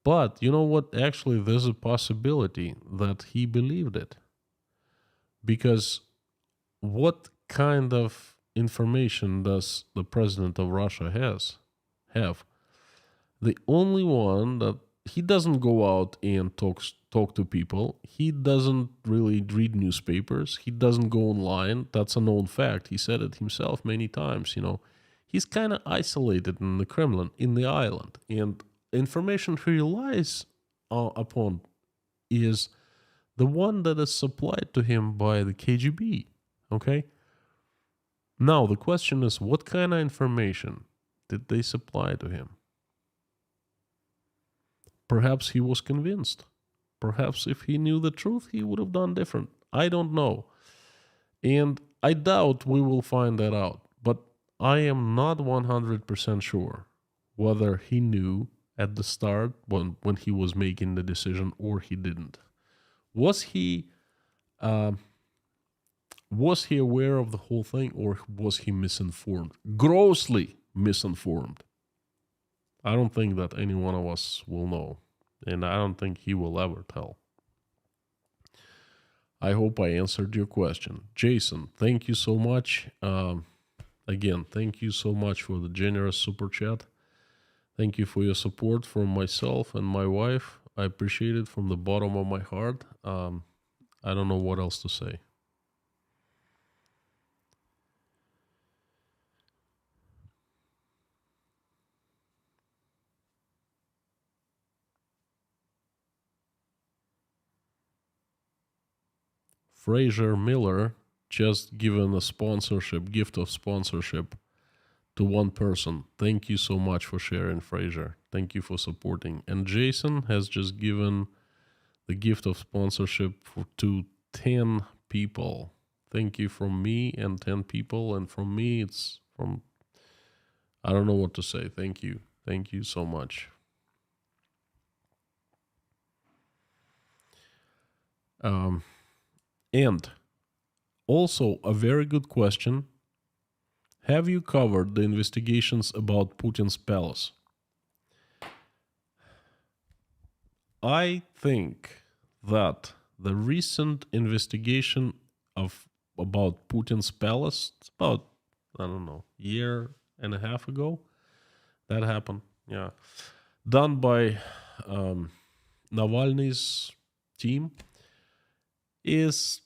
But you know what? Actually, there's a possibility that he believed it. Because what kind of information does the president of Russia have? The only one that he doesn't go out and talk to people. He doesn't really read newspapers. He doesn't go online. That's a known fact. He said it himself many times, He's kind of isolated in the Kremlin, in the island. And information he relies upon is the one that is supplied to him by the KGB. Okay? Now, the question is, what kind of information did they supply to him? Perhaps he was convinced. Perhaps if he knew the truth, he would have done different. I don't know. And I doubt we will find that out. But I am not 100% sure whether he knew at the start when he was making the decision or he didn't. Was he aware of the whole thing, or was he misinformed? Grossly misinformed. I don't think that any one of us will know, and I don't think he will ever tell. I hope I answered your question. Jason, thank you so much. Again, thank you so much for the generous super chat. Thank you for your support from myself and my wife. I appreciate it from the bottom of my heart. I don't know what else to say. Fraser Miller just given a sponsorship, gift of sponsorship to one person. Thank you so much for sharing, Fraser. Thank you for supporting. And Jason has just given the gift of sponsorship to 10 people. Thank you from me and 10 people. And from me, it's from, I don't know what to say. Thank you. Thank you so much. And also a very good question. Have you covered the investigations about Putin's palace? I think that the recent investigation about Putin's palace, it's about, I don't know, year and a half ago, that happened. Yeah. Done by Navalny's team is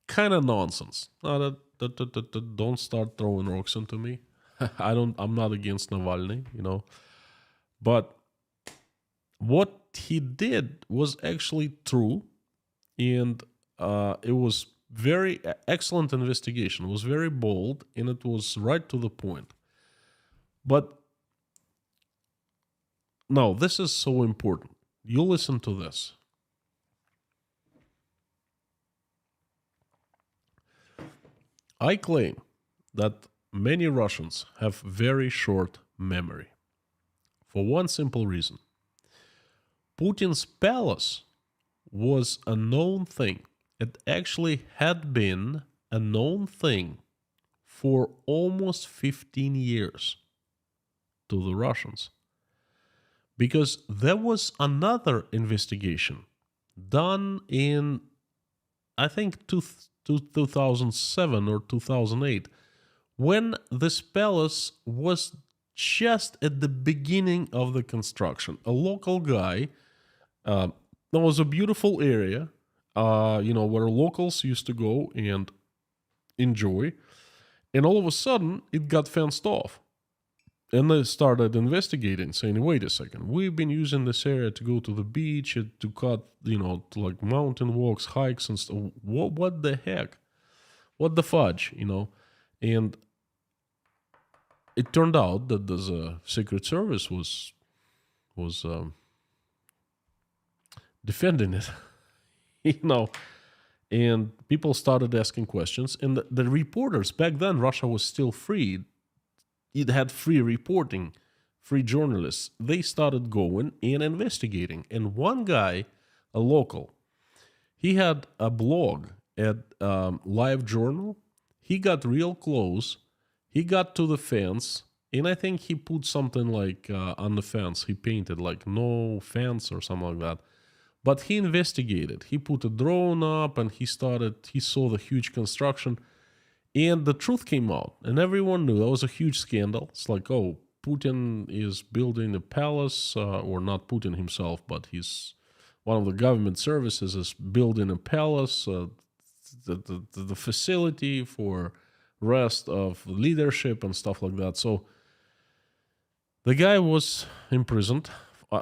kind of nonsense. Don't start throwing rocks into me. I'm not against Navalny, but what he did was actually true, and it was very excellent investigation. It was very bold, and it was right to the point. But now, this is so important. You listen to this. I claim that many Russians have very short memory. For one simple reason. Putin's palace was a known thing. It actually had been a known thing for almost 15 years to the Russians. Because there was another investigation done in, I think, 2007 or 2008, when this palace was just at the beginning of the construction. A local guy, there was a beautiful area, where locals used to go and enjoy, and all of a sudden it got fenced off. And they started investigating, saying, wait a second, we've been using this area to go to the beach, to cut, to like mountain walks, hikes and stuff. What the heck? What the fudge, And it turned out that the Secret Service was defending it, and people started asking questions. And the reporters, back then, Russia was still free. It had free reporting, free journalists. They started going and investigating. And one guy, a local, he had a blog at Live Journal. He got real close. He got to the fence, and I think he put something like on the fence. He painted like no fence or something like that. But he investigated. He put a drone up, and he saw the huge construction. And the truth came out, and everyone knew that was a huge scandal. It's like, oh, Putin is building a palace, or not Putin himself, but one of the government services is building a palace, the facility for rest of leadership and stuff like that. So the guy was imprisoned,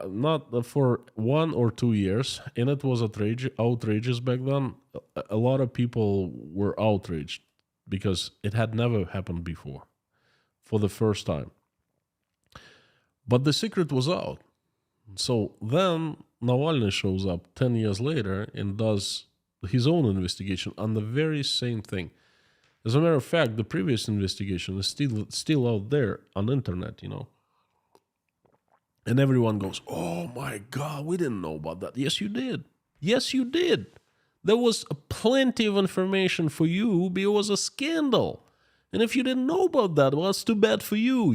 not for 1 or 2 years, and it was outrageous back then. A lot of people were outraged, because it had never happened before, for the first time. But the secret was out. So then Navalny shows up 10 years later and does his own investigation on the very same thing. As a matter of fact, the previous investigation is still out there on the internet, And everyone goes, oh my God, we didn't know about that. Yes, you did. Yes, you did. There was plenty of information for you, but it was a scandal. And if you didn't know about that, well, it's too bad for you,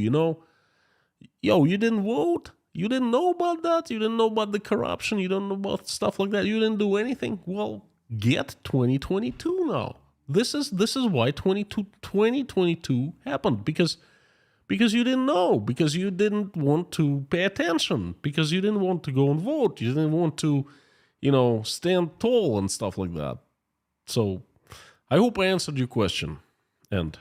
Yo, you didn't vote? You didn't know about that? You didn't know about the corruption? You don't know about stuff like that? You didn't do anything? Well, get 2022 now. This is why 2022 happened. Because you didn't know. Because you didn't want to pay attention. Because you didn't want to go and vote. You didn't want to stand tall and stuff like that. So, I hope I answered your question. And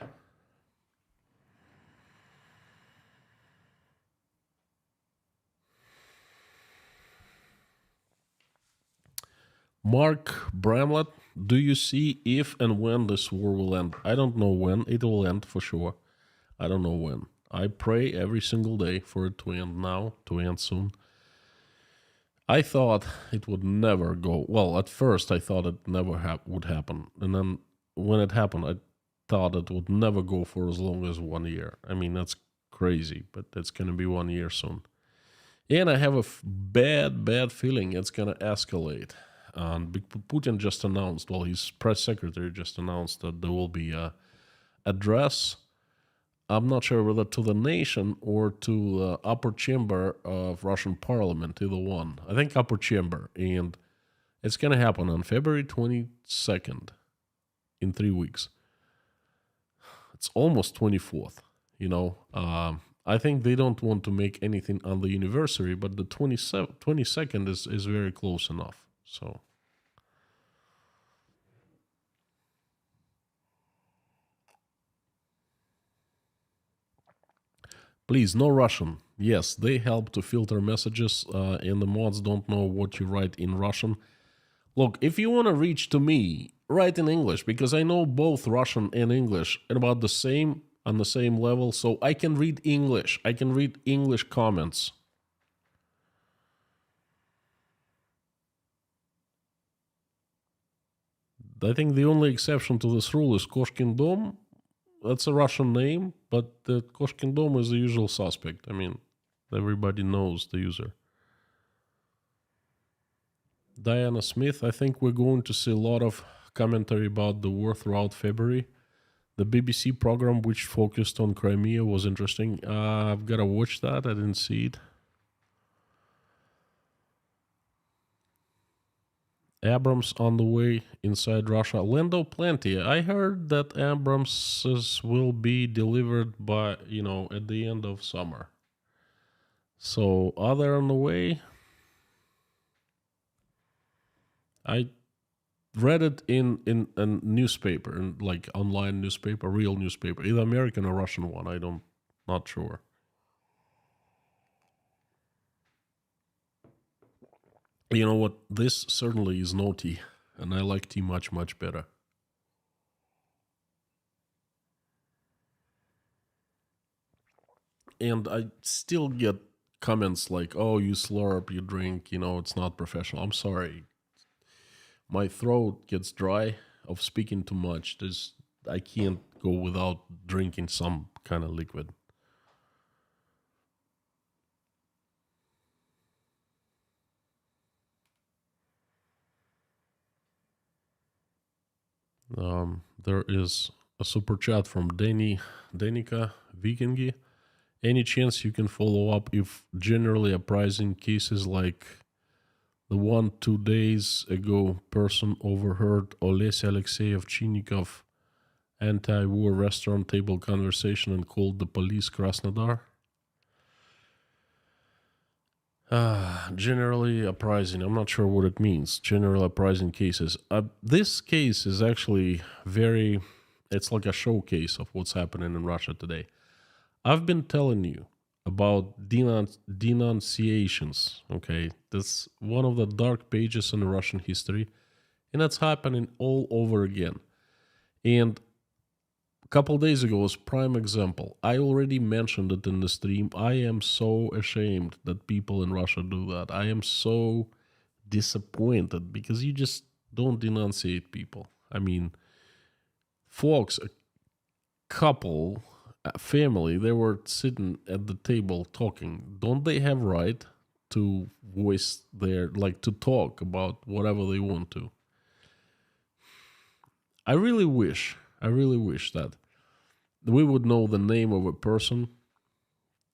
Mark Bramlett, Do you see if and when this war will end? I don't know when it will end for sure. I don't know when. I pray every single day for it to end now, to end soon. I thought it would never go. Well, at first I thought it never would happen. And then when it happened, I thought it would never go for as long as 1 year. I mean, that's crazy, but it's going to be 1 year soon. And I have a bad feeling it's going to escalate. And Putin just announced, well, his press secretary just announced that there will be a address. I'm not sure whether to the nation or to the upper chamber of Russian parliament, either one. I think upper chamber. And it's going to happen on February 22nd, in 3 weeks. It's almost 24th, you know. I think they don't want to make anything on the anniversary, but the 22nd is very close enough. So, please, no Russian. Yes, they help to filter messages, and the mods don't know what you write in Russian. Look, if you want to reach to me, write in English, because I know both Russian and English at about the same, on the same level, so I can read English. I can read English comments. I think the only exception to this rule is Koshkin Dom. That's a Russian name, but the Koshkin Dom is the usual suspect. I mean, everybody knows the user. Diana Smith, I think we're going to see a lot of commentary about the war throughout February. The BBC program, which focused on Crimea, was interesting. I've got to watch that. I didn't see it. Abrams on the way inside Russia. Lando plenty. I heard that Abrams will be delivered by, at the end of summer. So, are they on the way? I read it in a newspaper, in like online newspaper, real newspaper, either American or Russian one. Not sure. You know what? This certainly is no tea, and I like tea much better. And I still get comments like, "Oh, you slurp, you drink, it's not professional." I'm sorry. My throat gets dry of speaking too much. I can't go without drinking some kind of liquid. There is a super chat from Danica Vikingi. Any chance you can follow up if generally uprising cases like the one 2 days ago person overheard Olesy Alexeyev Chinnikov anti-war restaurant table conversation and called the police Krasnodar? Generally uprising. I'm not sure what it means. General uprising cases. This case is actually it's like a showcase of what's happening in Russia today. I've been telling you about denunciations, okay? That's one of the dark pages in Russian history, and that's happening all over again. And a couple days ago was prime example. I already mentioned it in the stream. I am so ashamed that people in Russia do that. I am so disappointed because you just don't denunciate people. I mean, folks, a couple, a family, they were sitting at the table talking. Don't they have right to voice to talk about whatever they want to? I really wish that we would know the name of a person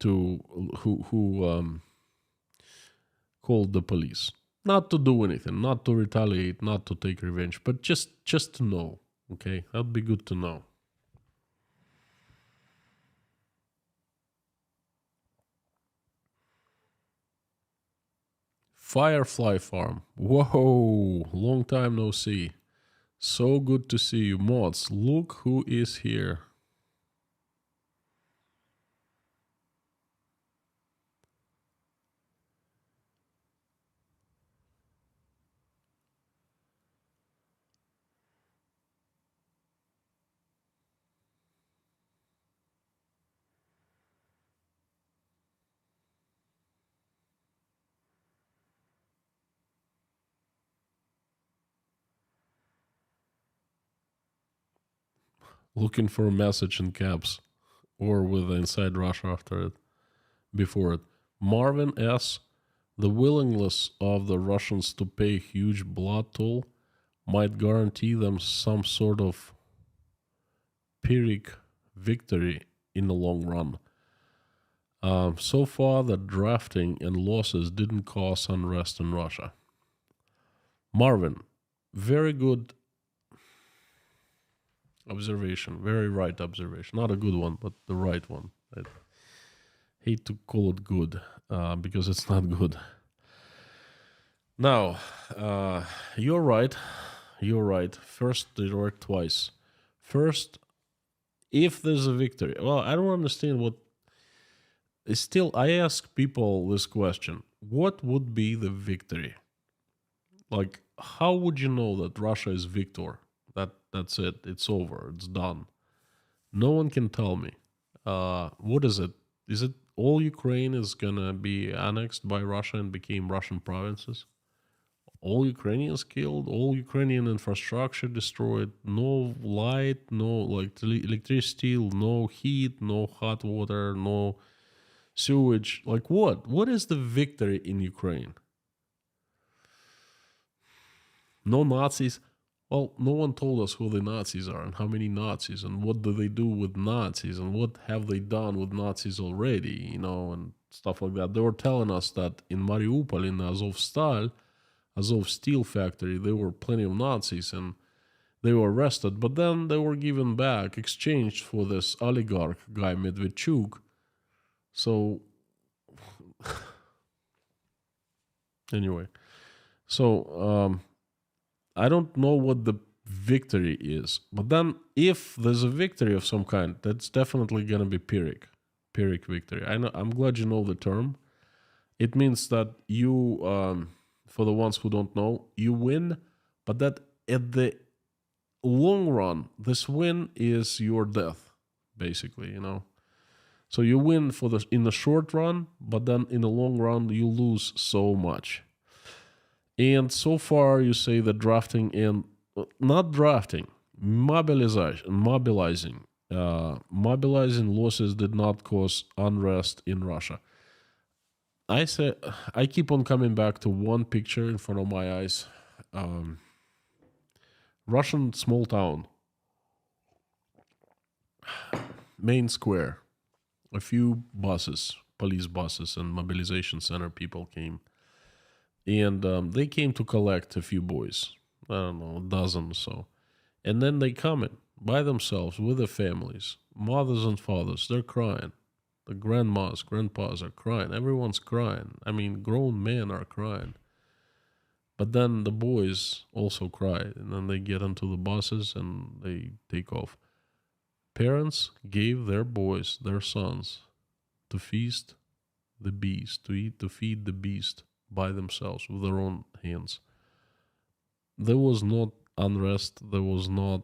who called the police. Not to do anything, not to retaliate, not to take revenge, but just to know. Okay, that'd be good to know. Firefly Farm. Whoa, long time no see. So good to see you, mods. Look who is here. looking for a message in caps or with Inside Russia after it, before it. Marvin S. The willingness of the Russians to pay a huge blood toll might guarantee them some sort of Pyrrhic victory in the long run. So far, the drafting and losses didn't cause unrest in Russia. Marvin, very good observation, very right observation. Not a good one, but the right one. I hate to call it good because it's not good. Now, you're right. You're right. First, they were twice. First, if there's a victory, well, I don't understand what. Still, I ask people this question: what would be the victory? Like, how would you know that Russia is victor? That's it. It's over. It's done. No one can tell me. What is it? Is it all Ukraine is gonna be annexed by Russia and became Russian provinces? All Ukrainians killed, all Ukrainian infrastructure destroyed, no light, no like electricity, no heat, no hot water, no sewage. Like what? What is the victory in Ukraine? No Nazis. Well, no one told us who the Nazis are and how many Nazis and what do they do with Nazis and what have they done with Nazis already, and stuff like that. They were telling us that in Mariupol, in Azov steel factory, there were plenty of Nazis and they were arrested, but then they were given back, exchanged for this oligarch guy, Medvedchuk. So, anyway, so I don't know what the victory is, but then if there's a victory of some kind, that's definitely gonna be Pyrrhic victory. I'm glad you know the term. It means that you, for the ones who don't know, you win, but that at the long run, this win is your death, basically. So you win in the short run, but then in the long run you lose so much. And so far, you say that drafting and not drafting, mobilizing losses did not cause unrest in Russia. I keep on coming back to one picture in front of my eyes. Russian small town, main square, a few buses, police buses, and mobilization center people came. And they came to collect a few boys. I don't know, a dozen or so. And then they come in by themselves with their families, mothers and fathers. They're crying. The grandmas, grandpas are crying. Everyone's crying. I mean, grown men are crying. But then the boys also cry. And then they get into the buses and they take off. Parents gave their boys, their sons, to feast the beast, to feed the beast by themselves with their own hands. There was not unrest, there was not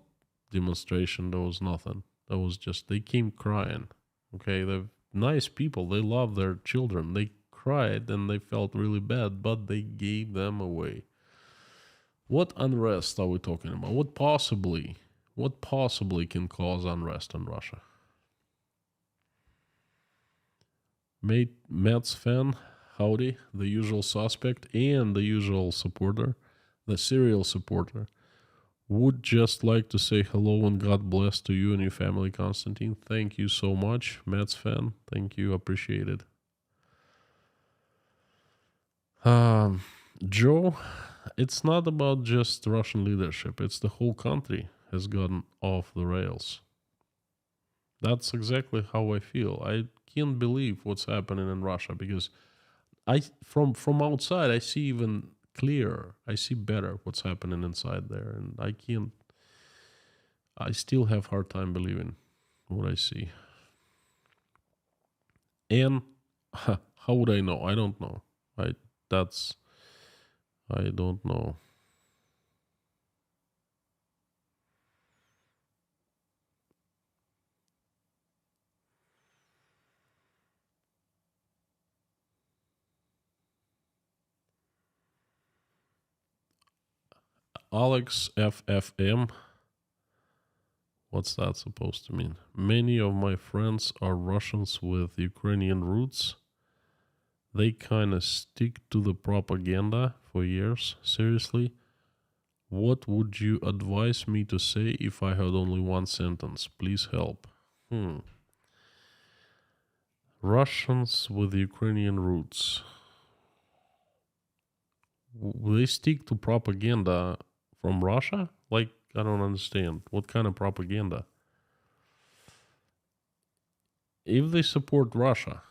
demonstration, there was nothing. There was just, they came crying. Okay, they're nice people, they love their children. They cried and they felt really bad, but they gave them away. What unrest are we talking about? What possibly can cause unrest in Russia? Mets fan, howdy, the usual suspect and the usual supporter, the serial supporter. Would just like to say hello and God bless to you and your family, Konstantin. Thank you so much, Mets fan. Thank you, appreciate it. Joe, it's not about just Russian leadership. It's the whole country has gotten off the rails. That's exactly how I feel. I can't believe what's happening in Russia because from outside I see even clearer. I see better what's happening inside there, and I still have hard time believing what I see. And how would I know? I don't know. I don't know. Alex FFM. What's that supposed to mean? Many of my friends are Russians with Ukrainian roots. They kind of stick to the propaganda for years. Seriously? What would you advise me to say if I had only one sentence? Please help. Russians with Ukrainian roots. They stick to propaganda from Russia? Like, I don't understand. What kind of propaganda? If they support Russia,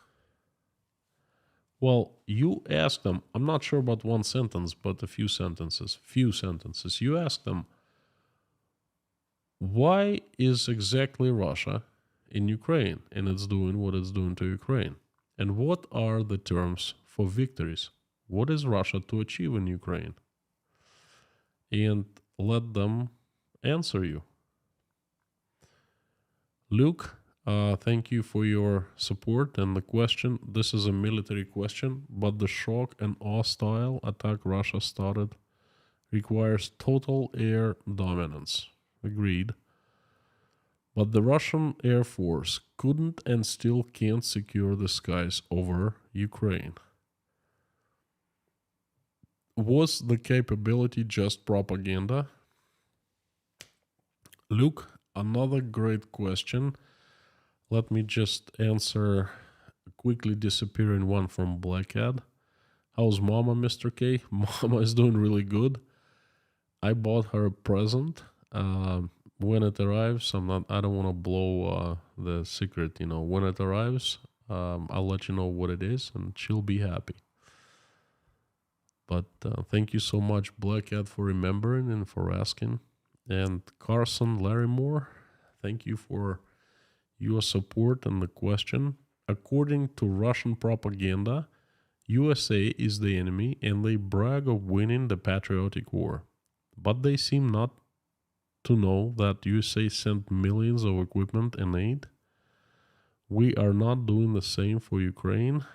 well, you ask them, I'm not sure about one sentence, but a few sentences. You ask them, why is exactly Russia in Ukraine and it's doing what it's doing to Ukraine? And what are the terms for victories? What is Russia to achieve in Ukraine? And let them answer you. Luke, thank you for your support and the question. This is a military question, but the shock and awe-style attack Russia started requires total air dominance. Agreed. But the Russian Air Force couldn't and still can't secure the skies over Ukraine. Was the capability just propaganda? Luke, another great question. Let me just answer a quickly disappearing one from Blackhead. How's Mama, Mr. K? Mama is doing really good. I bought her a present. When it arrives, I don't want to blow the secret, when it arrives, I'll let you know what it is and she'll be happy. But thank you so much, Blackhead, for remembering and for asking. And Carson Larrymore, thank you for your support and the question. According to Russian propaganda, USA is the enemy and they brag of winning the patriotic war. But they seem not to know that USA sent millions of equipment and aid. We are not doing the same for Ukraine.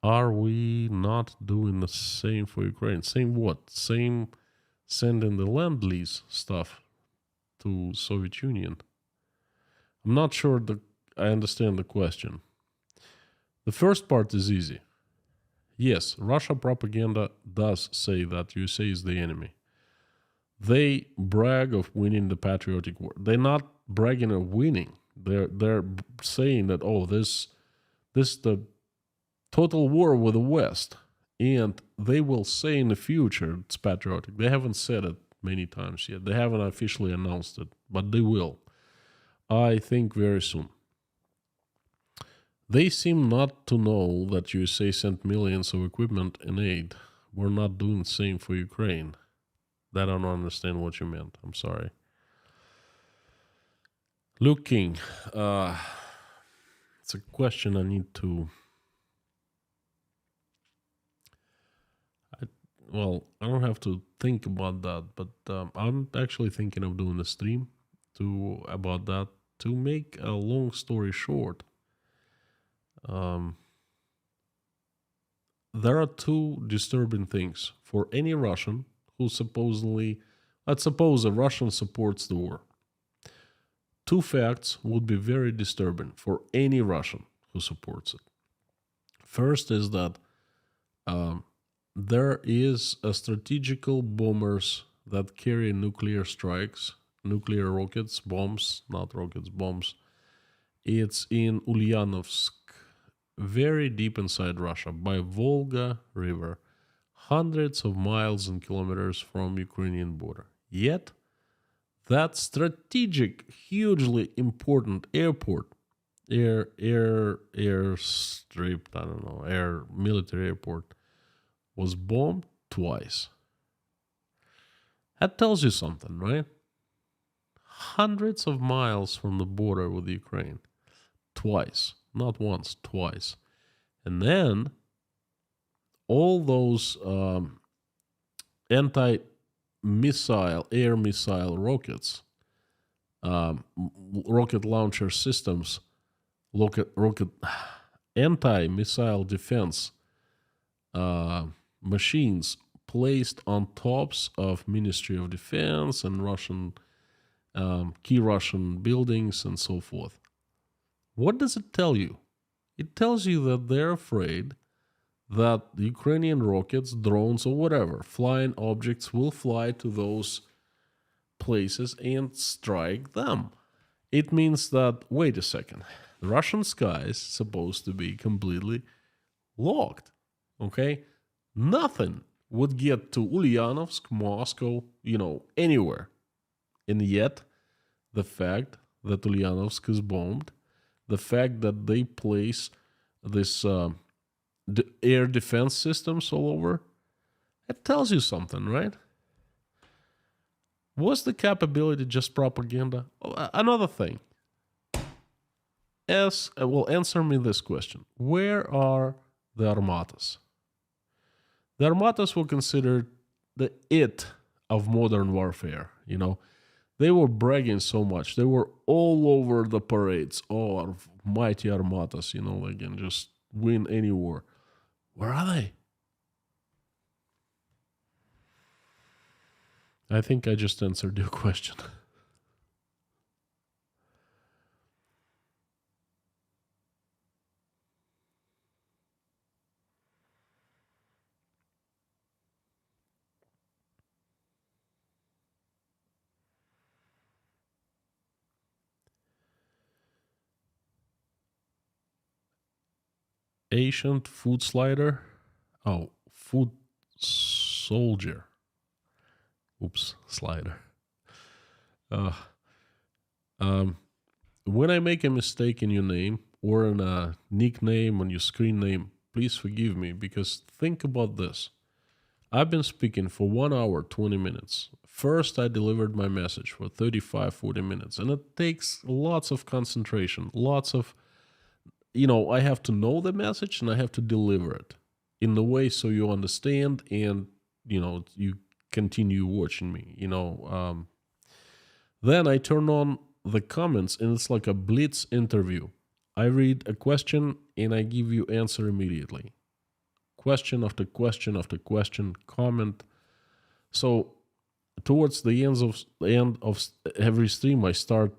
Are we not doing the same for Ukraine? Same what? Same sending the Lend-Lease stuff to Soviet Union? I'm not sure I understand the question. The first part is easy. Yes, Russia propaganda does say that USA is the enemy. They brag of winning the patriotic war. They're not bragging of winning. They're saying that, this the total war with the West. And they will say in the future it's patriotic. They haven't said it many times yet. They haven't officially announced it, but they will. I think very soon. They seem not to know that USA sent millions of equipment and aid. We're not doing the same for Ukraine. That I don't understand what you meant. I'm sorry. Luke King. It's a question I need to... I don't have to think about that, but I'm actually thinking of doing a stream about that. To make a long story short, there are two disturbing things for any Russian who supposedly, let's suppose a Russian supports the war. Two facts would be very disturbing for any Russian who supports it. First is that there is a strategical bombers that carry nuclear strikes, nuclear rockets, bombs, not rockets, bombs. It's in Ulyanovsk, very deep inside Russia, by Volga River, hundreds of miles and kilometers from Ukrainian border. Yet, that strategic, hugely important airport, airstrip, military airport, was bombed twice. That tells you something, right? Hundreds of miles from the border with Ukraine. Twice. Not once, twice. And then all those anti-missile, air missile rockets, rocket launcher systems, rocket anti-missile defense machines placed on tops of Ministry of Defense and Russian key Russian buildings, and so forth. What does it tell you? It tells you that they're afraid that the Ukrainian rockets, drones, or whatever, flying objects will fly to those places and strike them. It means that, wait a second, the Russian sky is supposed to be completely locked. Okay? Nothing would get to Ulyanovsk, Moscow, anywhere. And yet, the fact that Ulyanovsk is bombed, the fact that they place this air defense systems all over, it tells you something, right? Was the capability just propaganda? Another thing. Answer me this question. Where are the armatas? The armatas were considered the it of modern warfare, They were bragging so much. They were all over the parades. Oh, our mighty armatas, they can just win any war. Where are they? I think I just answered your question. Ancient food slider. Oh, food soldier. Oops, slider. When I make a mistake in your name or in a nickname on your screen name, please forgive me, because think about this. I've been speaking for 1 hour, 20 minutes. First, I delivered my message for 35, 40 minutes, and it takes lots of concentration, lots of, I have to know the message and I have to deliver it in the way so you understand and, you continue watching me, Then I turn on the comments and it's like a blitz interview. I read a question and I give you answer immediately. Question after question after question, comment. So towards the end of every stream, I start,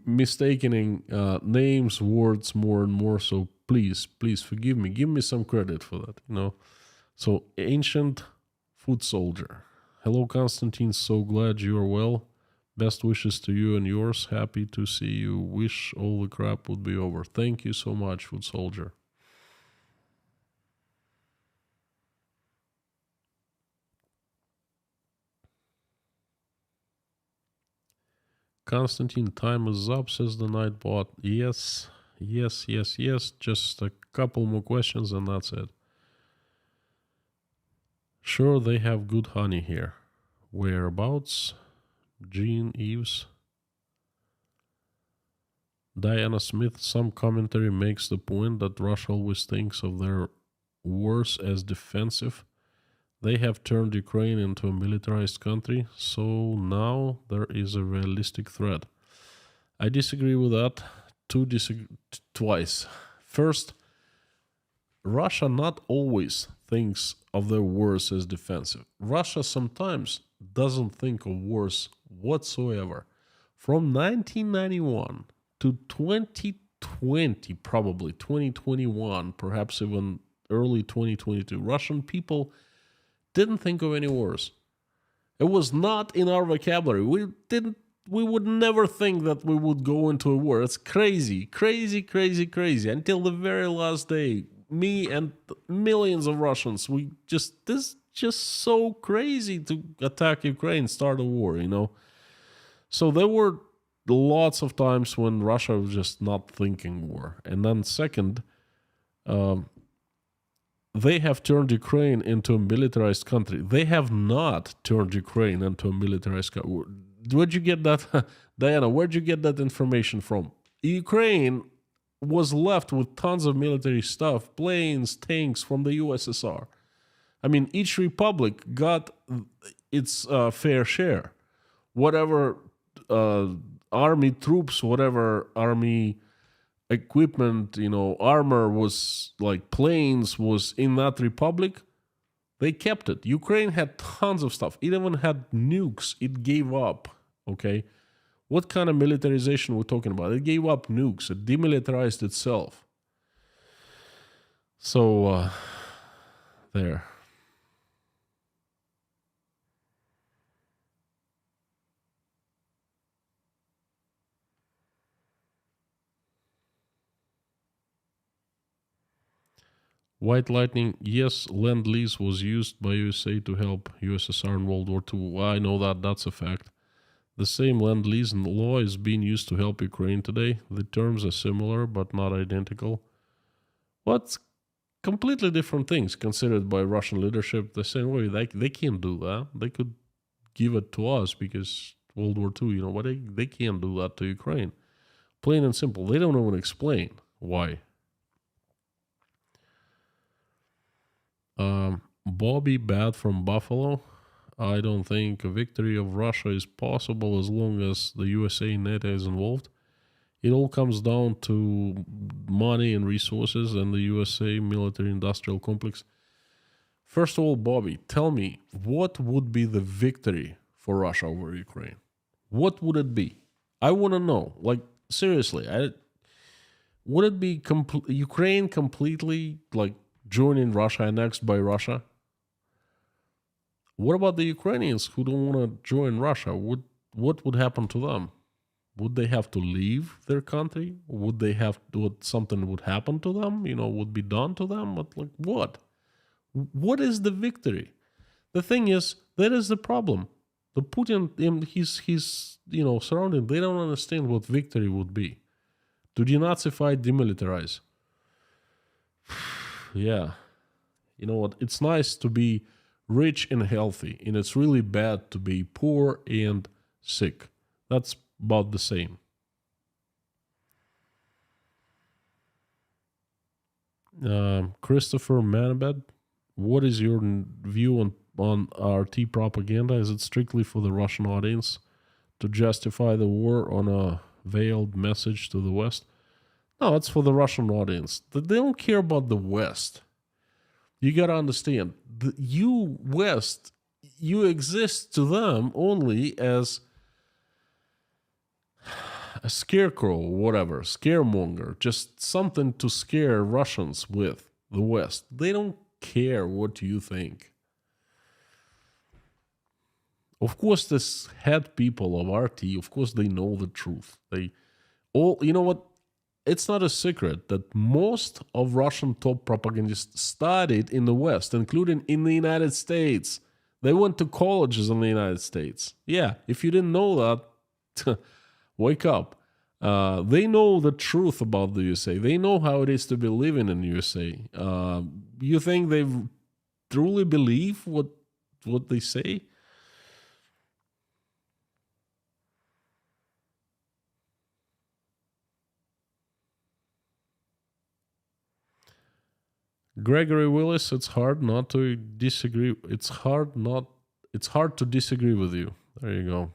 mistaking names, words more and more. So please forgive me. Give me some credit for that, So ancient foot soldier. Hello, Constantine. So glad you are well. Best wishes to you and yours. Happy to see you. Wish all the crap would be over. Thank you so much, foot soldier. Constantine, time is up, says the Nightbot. Yes. Just a couple more questions and that's it. Sure, they have good honey here. Whereabouts? Jean Eves. Diana Smith, some commentary makes the point that Russia always thinks of their wars as defensive. They have turned Ukraine into a militarized country, so now there is a realistic threat. I disagree with that twice. First, Russia not always thinks of their wars as defensive. Russia sometimes doesn't think of wars whatsoever. From 1991 to 2020, probably 2021, perhaps even early 2022, Russian people didn't think of any wars. It was not in our vocabulary. We would never think that we would go into a war. It's crazy. Until the very last day, me and millions of Russians, this is just so crazy to attack Ukraine, start a war, So there were lots of times when Russia was just not thinking war. And then second, they have turned Ukraine into a militarized country. They have not turned Ukraine into a militarized country. Where'd you get that? Diana, where'd you get that information from? Ukraine was left with tons of military stuff, planes, tanks from the USSR. I mean, each republic got its fair share. Whatever army troops, whatever army equipment, armor was like planes was in that republic, They kept it. Ukraine had tons of stuff. It even had nukes. It gave up. Okay. What kind of militarization we're talking about? It gave up nukes. It demilitarized itself. So, there. White Lightning, yes, Lend-Lease was used by USA to help USSR in World War II. I know that, that's a fact. The same Lend-Lease law is being used to help Ukraine today. The terms are similar, but not identical. What's completely different things considered by Russian leadership the same way. They can't do that. They could give it to us because World War II, but they can't do that to Ukraine. Plain and simple. They don't even explain why. Bobby Bad from Buffalo. I don't think a victory of Russia is possible as long as the USA and NATO is involved. It all comes down to money and resources and the USA military-industrial complex. First of all, Bobby, tell me, what would be the victory for Russia over Ukraine? What would it be? I want to know. Like, seriously, would it be Ukraine completely, like, joining Russia, annexed by Russia? What about the Ukrainians who don't want to join Russia? What would happen to them? Would they have to leave their country? Would they have something would happen to them? Would be done to them? But like what? What is the victory? The thing is, that is the problem. The Putin and his surrounding, they don't understand what victory would be. To denazify, demilitarize. Yeah. You know what? It's nice to be rich and healthy, and it's really bad to be poor and sick. That's about the same. Christopher Manabed, what is your view on RT propaganda? Is it strictly for the Russian audience to justify the war on a veiled message to the West? No, it's for the Russian audience. They don't care about the West. You got to understand, you West, you exist to them only as a scarecrow, whatever, scaremonger, just something to scare Russians with, the West. They don't care what you think. Of course, this head people of RT, of course, they know the truth. They all, you know what? It's not a secret that most of Russian top propagandists studied in the West, including in the United States. They went to colleges in the United States. Yeah, if you didn't know that, wake up. They know the truth about the USA. They know how it is to be living in the USA. You think they truly believe what they say? Gregory Willis, it's hard not to disagree. It's hard to disagree with you. There you go.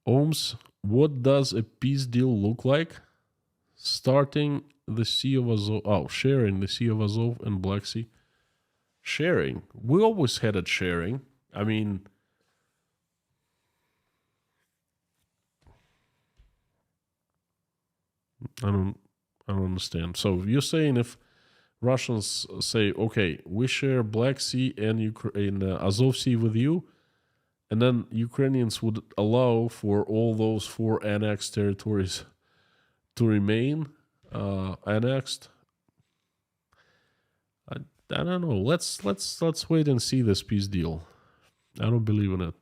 Ohms, what does a peace deal look like? Starting the Sea of Azov, sharing the Sea of Azov and Black Sea. Sharing. We always had it sharing. I mean, I don't understand. So you're saying if Russians say, okay, we share Black Sea and Azov Sea with you, and then Ukrainians would allow for all those 4 annexed territories to remain annexed. I don't know. Let's wait and see this peace deal. I don't believe in it.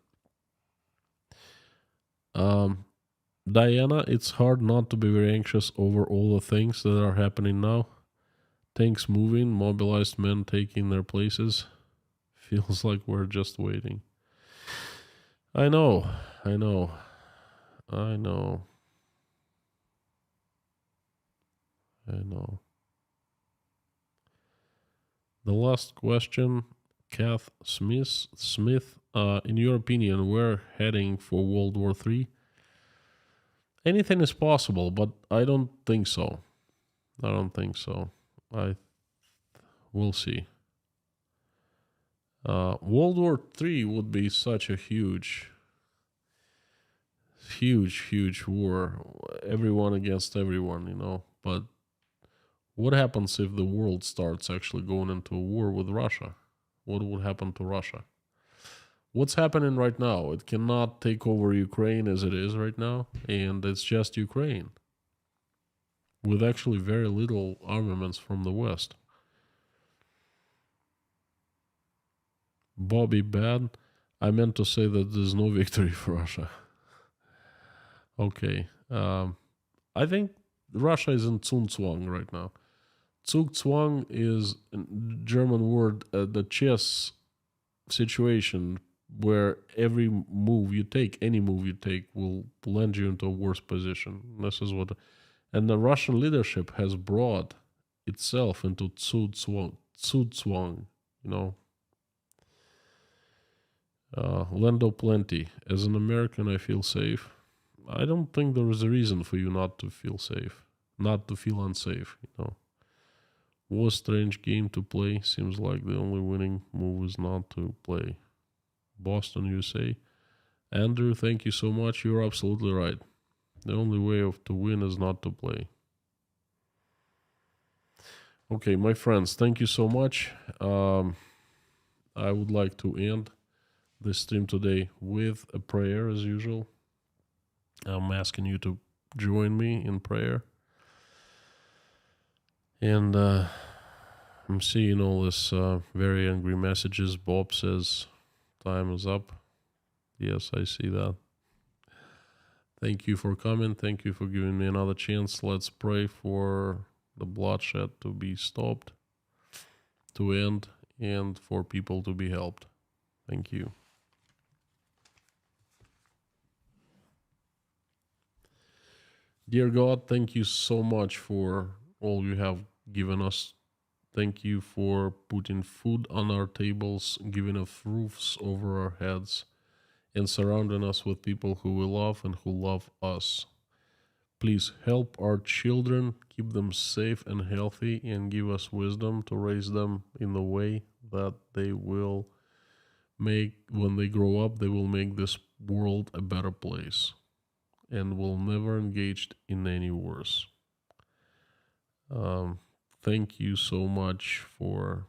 Diana, it's hard not to be very anxious over all the things that are happening now. Tanks moving, mobilized men taking their places. Feels like we're just waiting. I know. The last question, Kath Smith. In your opinion, we're heading for World War III? Anything is possible, but I don't think so. I will see. World War III would be such a huge, huge war. Everyone against everyone, you know. But what happens if the world starts actually going into a war with Russia? What would happen to Russia? What's happening right now? It cannot take over Ukraine as it is right now, and it's just Ukraine with actually very little armaments from the West. Bobby Bad, I meant to say that there's no victory for Russia. Okay. I think Russia is in Zugzwang right now. Zugzwang is a German word, the chess situation where every move you take, any move you take, will land you into a worse position. This is what, and the Russian leadership has brought itself into Zugzwang, you know. Lendo Plenty. As an American, I feel safe. I don't think there is a reason for you not to feel safe, not to feel unsafe, you know. What a strange game to play. Seems like the only winning move is not to play. Boston, USA. Andrew, thank you so much. You're absolutely right. The only way to win is not to play. Okay, my friends, thank you so much. I would like to end this stream today with a prayer as usual. I'm asking you to join me in prayer. And I'm seeing all this very angry messages. Bob says time is up. Yes, I see that. Thank you for coming. Thank you for giving me another chance. Let's pray for the bloodshed to be stopped, to end, and for people to be helped. Thank you. Dear God, thank you so much for all you have given us. Thank you for putting food on our tables, giving us roofs over our heads, and surrounding us with people who we love and who love us. Please help our children, keep them safe and healthy, and give us wisdom to raise them in the way that they will make, when they grow up, they will make this world a better place and will never engage in any worse. Thank you so much for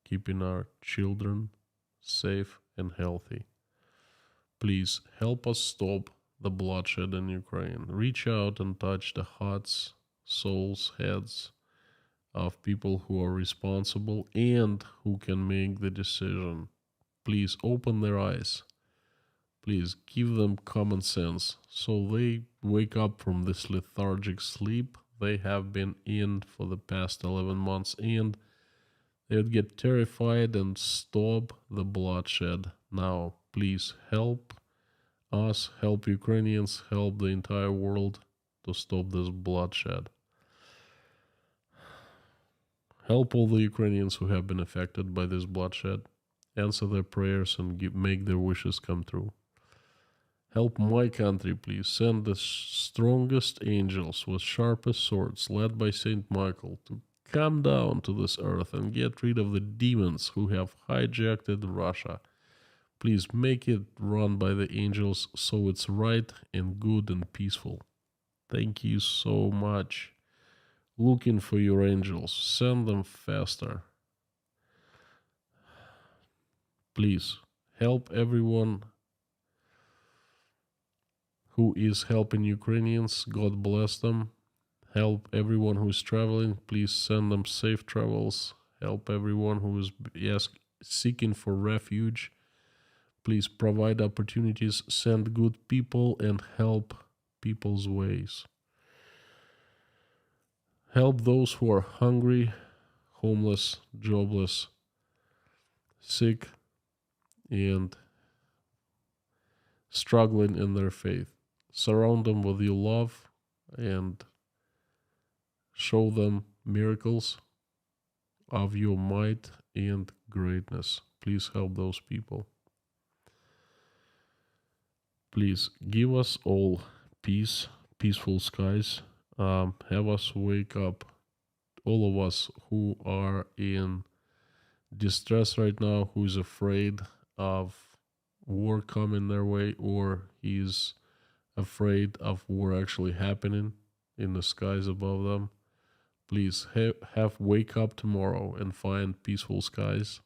keeping our children safe and healthy. Please help us stop the bloodshed in Ukraine. Reach out and touch the hearts, souls, heads of people who are responsible and who can make the decision. Please open their eyes. Please give them common sense so they wake up from this lethargic sleep they have been in for the past 11 months and they would get terrified and stop the bloodshed now. Please help us, help Ukrainians, help the entire world to stop this bloodshed. Help all the Ukrainians who have been affected by this bloodshed. Answer their prayers and make their wishes come true. Help my country, please. Send the strongest angels with sharpest swords, led by Saint Michael, to come down to this earth and get rid of the demons who have hijacked Russia. Please make it run by the angels so it's right and good and peaceful. Thank you so much. Looking for your angels. Send them faster. Please help everyone who is helping Ukrainians. God bless them. Help everyone who is traveling. Please send them safe travels. Help everyone who is seeking for refuge. Please provide opportunities. Send good people and help people's ways. Help those who are hungry, homeless, jobless, sick, and struggling in their faith. Surround them with your love and show them miracles of your might and greatness. Please help those people. Please give us all peace, peaceful skies. Have us wake up all of us who are in distress right now, who's afraid of war coming their way, or he's afraid of war actually happening in the skies above them. Please have wake up tomorrow and find peaceful skies.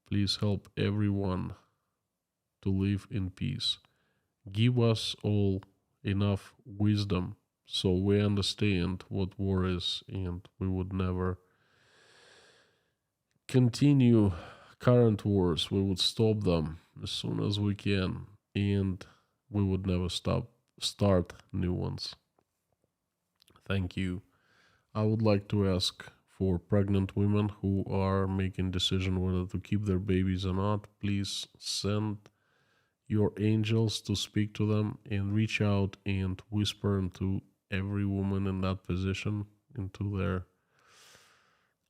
Please help everyone to live in peace. Give us all enough wisdom so we understand what war is, and we would never continue current wars. We would stop them as soon as we can, and we would never start new ones. Thank you. I would like to ask for pregnant women who are making decision whether to keep their babies or not. Please send your angels to speak to them and reach out and whisper into every woman in that position into their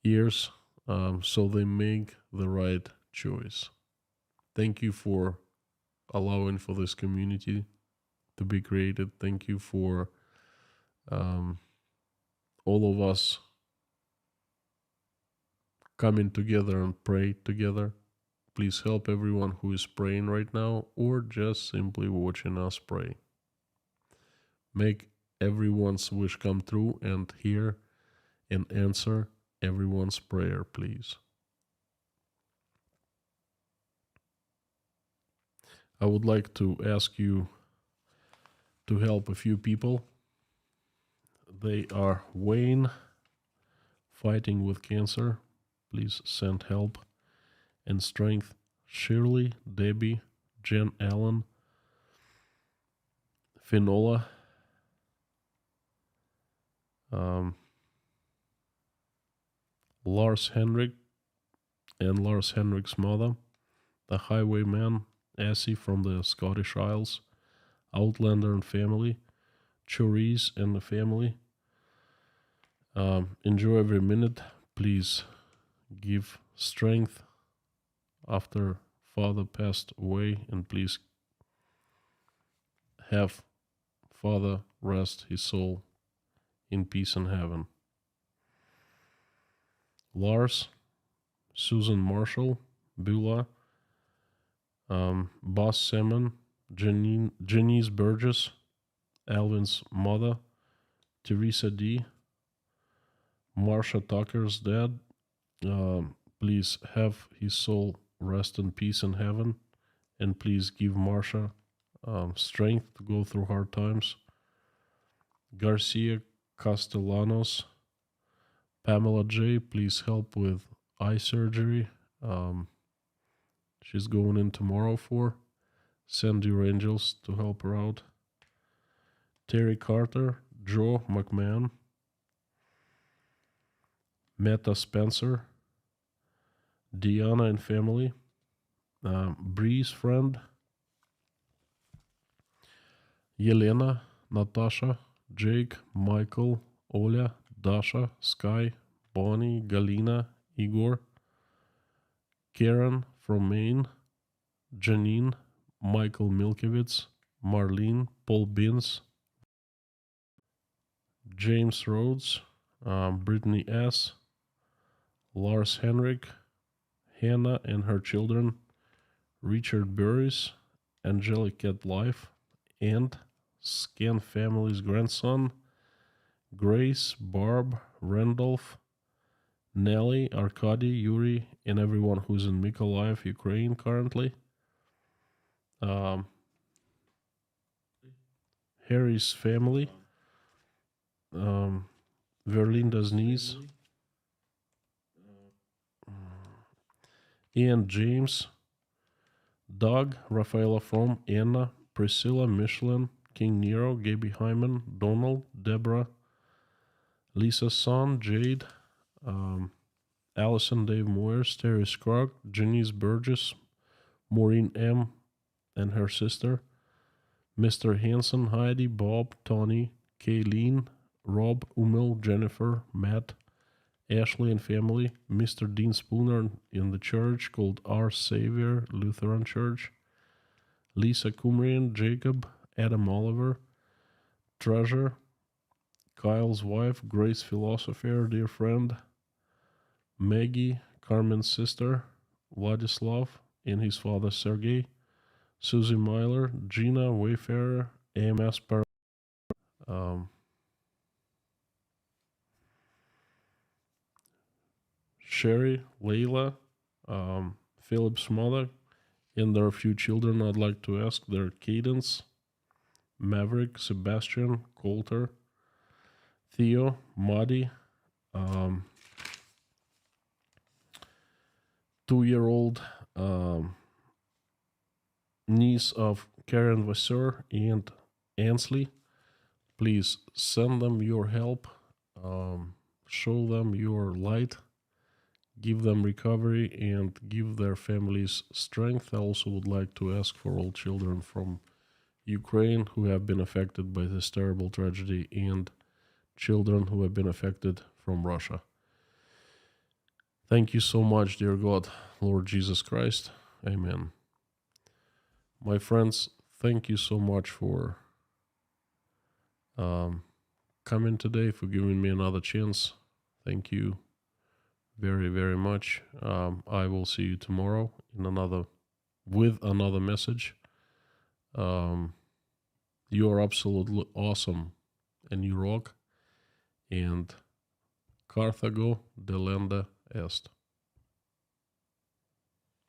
ears, so they make the right choice. Thank you for allowing for this community to be created. Thank you for all of us coming together and pray together. Please help everyone who is praying right now or just simply watching us pray. Make everyone's wish come true and hear and answer everyone's prayer, please. I would like to ask you to help a few people. They are Wayne, fighting with cancer. Please send help and strength. Shirley, Debbie, Jen Allen, Finola, Lars Henrik and Lars Henrik's mother, the Highwayman, Essie from the Scottish Isles, Outlander and family, Choriz and the family. Enjoy every minute. Please give strength after Father passed away, and please have Father rest his soul in peace in heaven. Lars, Susan Marshall, Beulah, Boss Salmon, Janice Burgess, Alvin's mother, Teresa D., Marsha Tucker's dad. Please have his soul rest in peace in heaven, and please give Marsha strength to go through hard times. Garcia Castellanos, Pamela J., please help with eye surgery. She's going in tomorrow for. Send your angels to help her out. Terry Carter, Joe McMahon, Meta Spencer, Deanna and family, Bree's friend, Yelena, Natasha, Jake, Michael, Oля, Dasha, Sky, Bonnie, Galina, Igor, Karen from Maine, Janine, Michael Milkowitz, Marlene, Paul Binns, James Rhodes, Brittany S., Lars Henrik, Hannah and her children, Richard Burris, Angelic Cat Life, and Scan Family's grandson, Grace, Barb, Randolph, Nelly, Arkady, Yuri, and everyone who's in Mykolaiv, Ukraine currently. Harry's family, Verlinda's niece, Ian James, Doug, Rafaela From, Anna, Priscilla, Michelin, King Nero, Gaby Hyman, Donald, Deborah, Lisa's son, Jade, Allison Dave Moyers, Terry Scrugg, Janice Burgess, Maureen M. and her sister, Mr. Hanson, Heidi, Bob, Tony, Kayleen, Rob, Umel, Jennifer, Matt, Ashley and family, Mr. Dean Spooner in the church called Our Savior Lutheran Church, Lisa Kumrian, Jacob, Adam Oliver, Treasure, Kyle's wife, Grace Philosopher, dear friend, Maggie, Carmen's sister, Vladislav, and his father Sergey, Susie Myler, Gina, Wayfarer, AMS um, Sherry, Layla, Philip's mother, and there are a few children I'd like to ask. They're Cadence, Maverick, Sebastian, Coulter, Theo, Maddie, um, 2-year-old niece of Karen Vasseur and Ansley. Please send them your help, show them your light, give them recovery, and give their families strength. I also would like to ask for all children from Ukraine who have been affected by this terrible tragedy and children who have been affected from Russia. Thank you so much, dear God, Lord Jesus Christ. Amen. My friends, thank you so much for coming today, for giving me another chance. Thank you very, very much. I will see you tomorrow with another message. You are absolutely awesome and you rock. And Carthago delenda est.